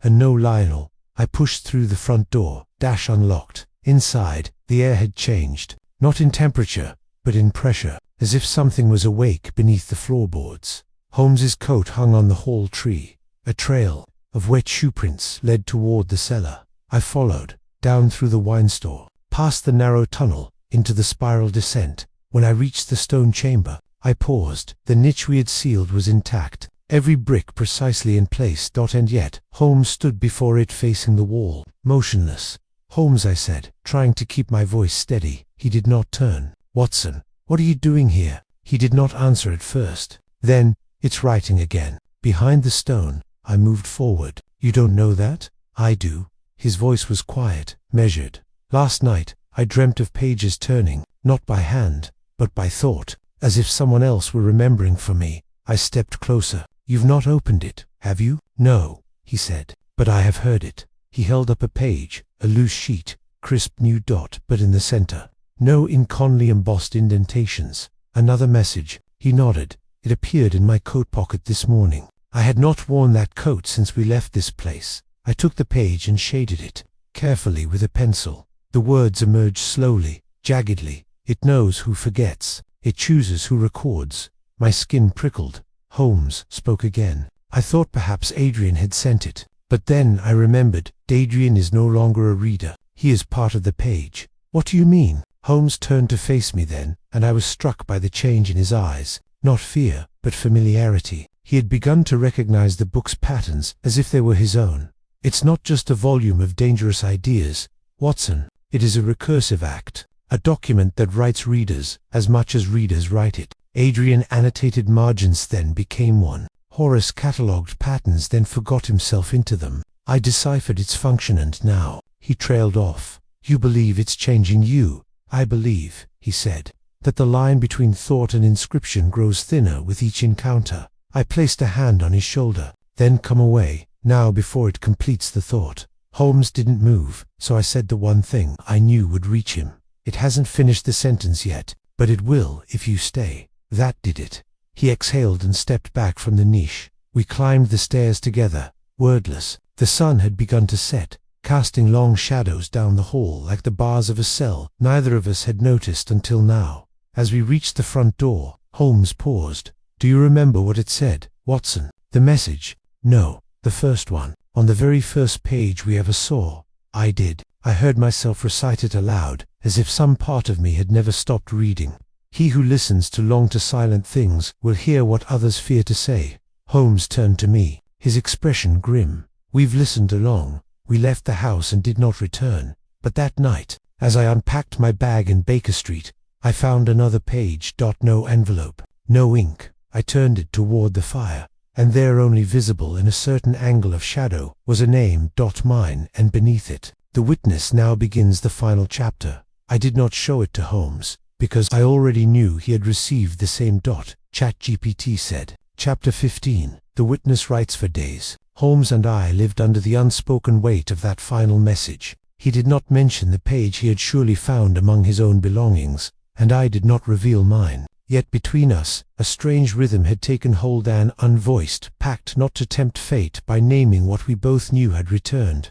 and no Lionel. I pushed through the front door, dash unlocked. Inside, the air had changed, not in temperature, but in pressure, as if something was awake beneath the floorboards. Holmes's coat hung on the hall tree. A trail of wet shoe prints led toward the cellar. I followed, down through the wine store, past the narrow tunnel, into the spiral descent. When I reached the stone chamber, I paused. The niche we had sealed was intact, every brick precisely in place. And yet, Holmes stood before it facing the wall, motionless. "Holmes," I said, trying to keep my voice steady. He did not turn. "Watson, what are you doing here?" He did not answer at first. Then, "It's writing again." Behind the stone, I moved forward. "You don't know that?" "I do." His voice was quiet, measured. "Last night, I dreamt of pages turning, not by hand, but by thought, as if someone else were remembering for me." I stepped closer. "You've not opened it, have you?" "No," he said, "but I have heard it." He held up a page, a loose sheet, crisp new dot, but in the center. No inconly embossed indentations. Another message. He nodded. "It appeared in my coat pocket this morning. I had not worn that coat since we left this place." I took the page and shaded it, carefully with a pencil. The words emerged slowly, jaggedly. "It knows who forgets. It chooses who records." My skin prickled. Holmes spoke again. "I thought perhaps Adrian had sent it. But then I remembered, Adrian is no longer a reader. He is part of the page." "What do you mean?" Holmes turned to face me then, and I was struck by the change in his eyes. Not fear, but familiarity. He had begun to recognize the book's patterns as if they were his own. "It's not just a volume of dangerous ideas, Watson. It is a recursive act, a document that writes readers as much as readers write it." Adrian annotated margins, then became one. Horace catalogued patterns, then forgot himself into them. I deciphered its function, and now he trailed off. "You believe it's changing you." "I believe," he said, "that the line between thought and inscription grows thinner with each encounter." I placed a hand on his shoulder. "Then come away, now, before it completes the thought." Holmes didn't move, so I said the one thing I knew would reach him. "It hasn't finished the sentence yet, but it will if you stay." That did it. He exhaled and stepped back from the niche. We climbed the stairs together, wordless. The sun had begun to set, casting long shadows down the hall like the bars of a cell neither of us had noticed until now. As we reached the front door, Holmes paused. "Do you remember what it said, Watson?" "The message?" "No, the first one, on the very first page we ever saw." I did. I heard myself recite it aloud, as if some part of me had never stopped reading. "He who listens too long to silent things will hear what others fear to say." Holmes turned to me, his expression grim. "We've listened along. We left the house and did not return. But that night, as I unpacked my bag in Baker Street, I found another page. No envelope, no ink. I turned it toward the fire, and there, only visible in a certain angle of shadow, was a name. Mine, and beneath it, the witness now begins the final chapter. I did not show it to Holmes, because I already knew he had received the same. ChatGPT said. Chapter 15. The witness writes. For days, Holmes and I lived under the unspoken weight of that final message. He did not mention the page he had surely found among his own belongings, and I did not reveal mine. Yet between us, a strange rhythm had taken hold, an unvoiced pact not to tempt fate by naming what we both knew had returned.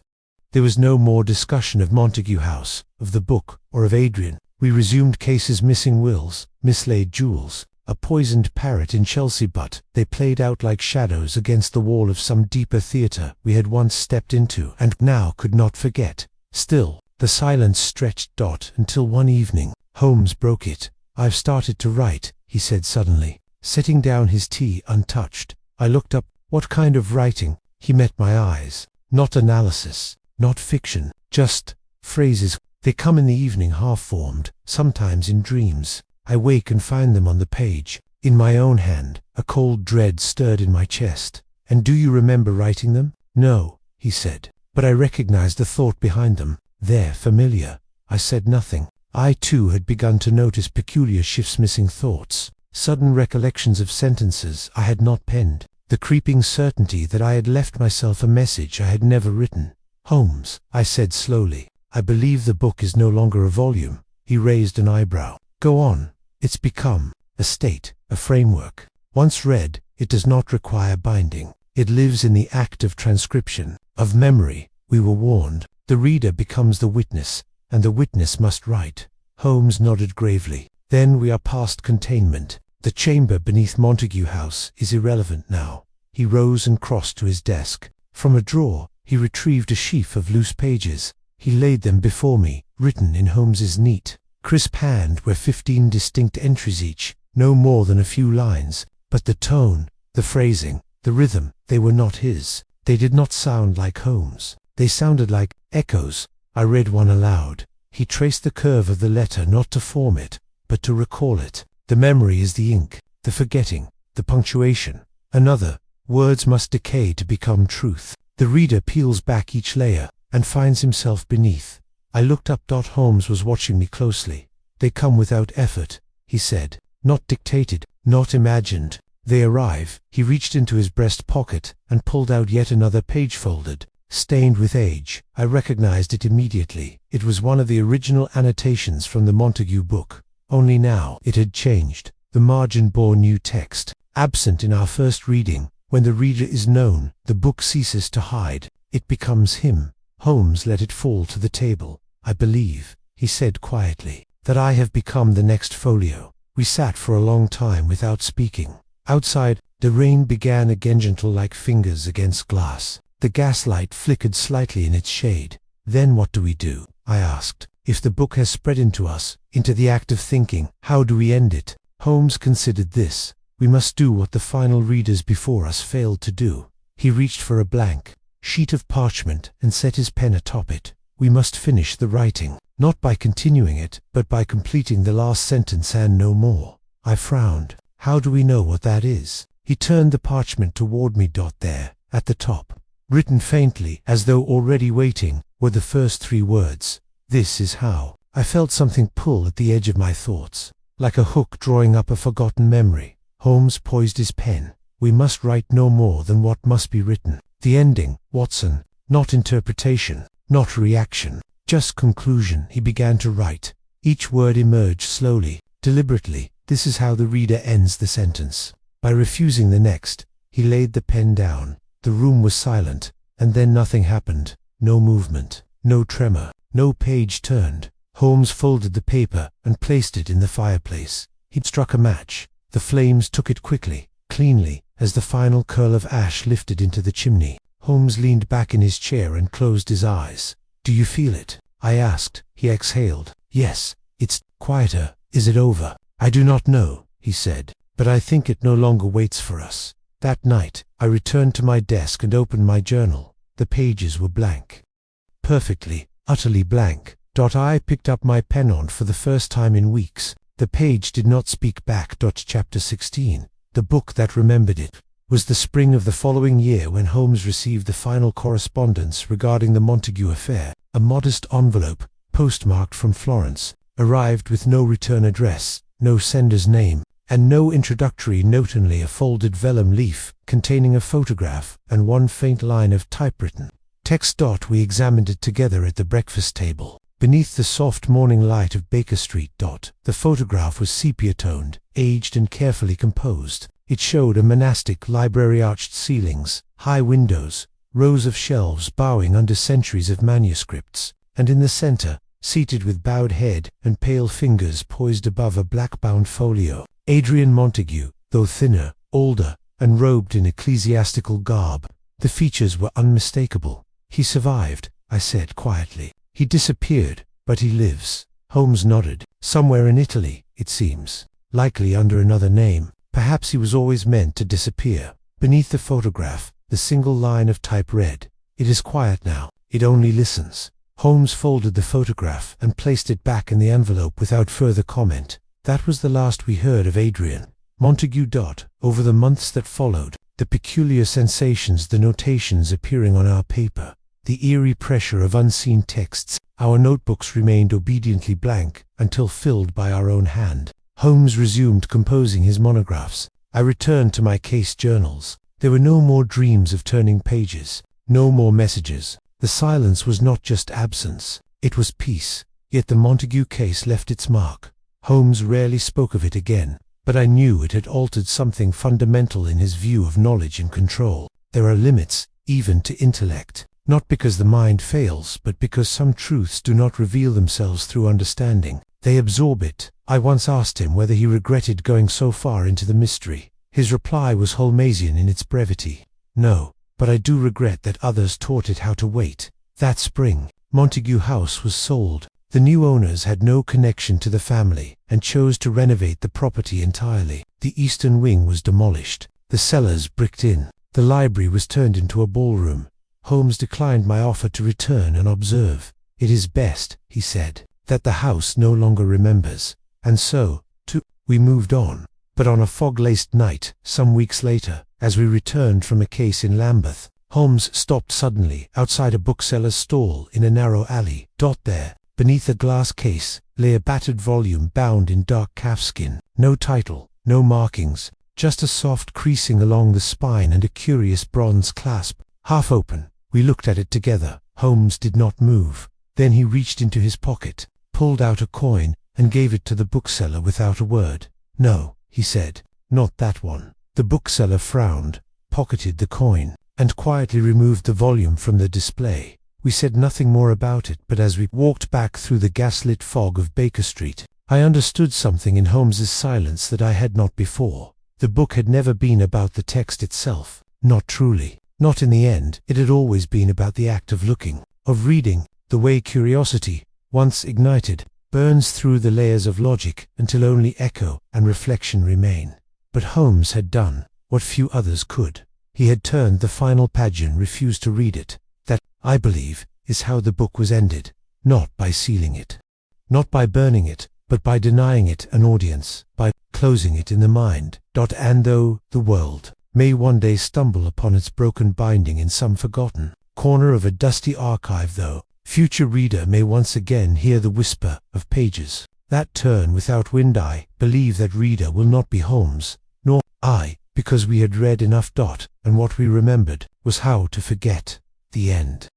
There was no more discussion of Montague House, of the book, or of Adrian. We resumed cases: missing wills, mislaid jewels, a poisoned parrot in Chelsea, but they played out like shadows against the wall of some deeper theatre we had once stepped into and now could not forget. Still, the silence stretched until one evening, Holmes broke it. "I've started to write," he said suddenly, setting down his tea untouched. I looked up. "What kind of writing?" He met my eyes. "Not analysis, not fiction, just phrases. They come in the evening half-formed, sometimes in dreams. I wake and find them on the page, in my own hand." A cold dread stirred in my chest. "And do you remember writing them?" "No," he said, "but I recognized the thought behind them. They're familiar." I said nothing. I too had begun to notice peculiar shifts, missing thoughts, sudden recollections of sentences I had not penned, the creeping certainty that I had left myself a message I had never written. "Holmes," I said slowly, "I believe the book is no longer a volume." He raised an eyebrow. "Go on." "It's become a state, a framework. Once read, it does not require binding. It lives in the act of transcription, of memory. We were warned. The reader becomes the witness, and the witness must write." Holmes nodded gravely. "Then we are past containment. The chamber beneath Montague House is irrelevant now." He rose and crossed to his desk. From a drawer, he retrieved a sheaf of loose pages. He laid them before me, written in Holmes's neat, crisp hand were 15 distinct entries each, no more than a few lines, but the tone, the phrasing, the rhythm, they were not his. They did not sound like Holmes. They sounded like echoes. I read one aloud. He traced the curve of the letter not to form it, but to recall it. "The memory is the ink, the forgetting, the punctuation." Another, "Words must decay to become truth. The reader peels back each layer, and finds himself beneath." I looked up. Holmes was watching me closely. "They come without effort," he said, "not dictated, not imagined. They arrive." He reached into his breast pocket and pulled out yet another page, folded, stained with age. I recognized it immediately. It was one of the original annotations from the Montague book. Only now it had changed. The margin bore new text, absent in our first reading. When the reader is known, the book ceases to hide. It becomes him. Holmes let it fall to the table. "I believe," he said quietly, "that I have become the next folio." We sat for a long time without speaking. Outside, the rain began again, gentle like fingers against glass. The gaslight flickered slightly in its shade. "Then what do we do?" I asked. "If the book has spread into us, into the act of thinking, how do we end it?" Holmes considered this. "We must do what the final readers before us failed to do." He reached for a blank sheet of parchment and set his pen atop it. "We must finish the writing, not by continuing it, but by completing the last sentence and no more." I frowned. "How do we know what that is?" He turned the parchment toward me. "There, at the top, written faintly, as though already waiting, were the first 3 words. This is how." I felt something pull at the edge of my thoughts, like a hook drawing up a forgotten memory. Holmes poised his pen. "We must write no more than what must be written. The ending, Watson, not interpretation, not reaction, just conclusion." He began to write. Each word emerged slowly, deliberately. "This is how the reader ends the sentence." By refusing the next, he laid the pen down. The room was silent, and then nothing happened. No movement, no tremor, no page turned. Holmes folded the paper and placed it in the fireplace. He struck a match. The flames took it quickly, cleanly, as the final curl of ash lifted into the chimney. Holmes leaned back in his chair and closed his eyes. "Do you feel it?" I asked. He exhaled. "Yes, it's quieter." "Is it over?" "I do not know," he said, "but I think it no longer waits for us." That night, I returned to my desk and opened my journal. The pages were blank. Perfectly, utterly blank. I picked up my pen for the first time in weeks. The page did not speak back. Chapter 16, the book that remembered it, was the spring of the following year when Holmes received the final correspondence regarding the Montague affair. A modest envelope, postmarked from Florence, arrived with no return address, no sender's name, and no introductory note, only a folded vellum leaf containing a photograph and one faint line of typewritten Text. We examined it together at the breakfast table. Beneath the soft morning light of Baker Street. The photograph was sepia-toned, aged and carefully composed. It showed a monastic library, arched ceilings, high windows, rows of shelves bowing under centuries of manuscripts, and in the center, seated with bowed head and pale fingers poised above a black-bound folio, Adrian Montague, though thinner, older, and robed in ecclesiastical garb. The features were unmistakable. "He survived," I said quietly. "He disappeared, but he lives." Holmes nodded. "Somewhere in Italy, it seems. Likely under another name. Perhaps he was always meant to disappear." Beneath the photograph, the single line of type read, "It is quiet now. It only listens." Holmes folded the photograph and placed it back in the envelope without further comment. That was the last we heard of Adrian Montague. Over the months that followed, the peculiar sensations, the notations appearing on our paper, the eerie pressure of unseen texts, our notebooks remained obediently blank until filled by our own hand. Holmes resumed composing his monographs. I returned to my case journals. There were no more dreams of turning pages, no more messages. The silence was not just absence, it was peace. Yet the Montague case left its mark. Holmes rarely spoke of it again, but I knew it had altered something fundamental in his view of knowledge and control. There are limits, even to intellect, not because the mind fails, but because some truths do not reveal themselves through understanding. They absorb it. I once asked him whether he regretted going so far into the mystery. His reply was Holmesian in its brevity. "No, but I do regret that others taught it how to wait." That spring, Montague House was sold. The new owners had no connection to the family and chose to renovate the property entirely. The eastern wing was demolished, the cellars bricked in. The library was turned into a ballroom. Holmes declined my offer to return and observe. "It is best," he said, "that the house no longer remembers." And so, too, we moved on. But on a fog-laced night, some weeks later, as we returned from a case in Lambeth, Holmes stopped suddenly outside a bookseller's stall in a narrow alley. There, beneath a glass case, lay a battered volume bound in dark calfskin. No title, no markings, just a soft creasing along the spine and a curious bronze clasp. Half open, we looked at it together. Holmes did not move. Then he reached into his pocket, pulled out a coin, and gave it to the bookseller without a word. "No," he said, "not that one." The bookseller frowned, pocketed the coin, and quietly removed the volume from the display. We said nothing more about it, but as we walked back through the gaslit fog of Baker Street, I understood something in Holmes's silence that I had not before. The book had never been about the text itself. Not truly. Not in the end. It had always been about the act of looking, of reading, the way curiosity, once ignited, burns through the layers of logic until only echo and reflection remain. But Holmes had done what few others could. He had turned the final page and refused to read it. That, I believe, is how the book was ended, not by sealing it, not by burning it, but by denying it an audience, by closing it in the mind. And though the world may one day stumble upon its broken binding in some forgotten corner of a dusty archive, though future reader may once again hear the whisper of pages that turn without wind, I believe that reader will not be Holmes, nor I, because we had read enough. And what we remembered was how to forget. The end.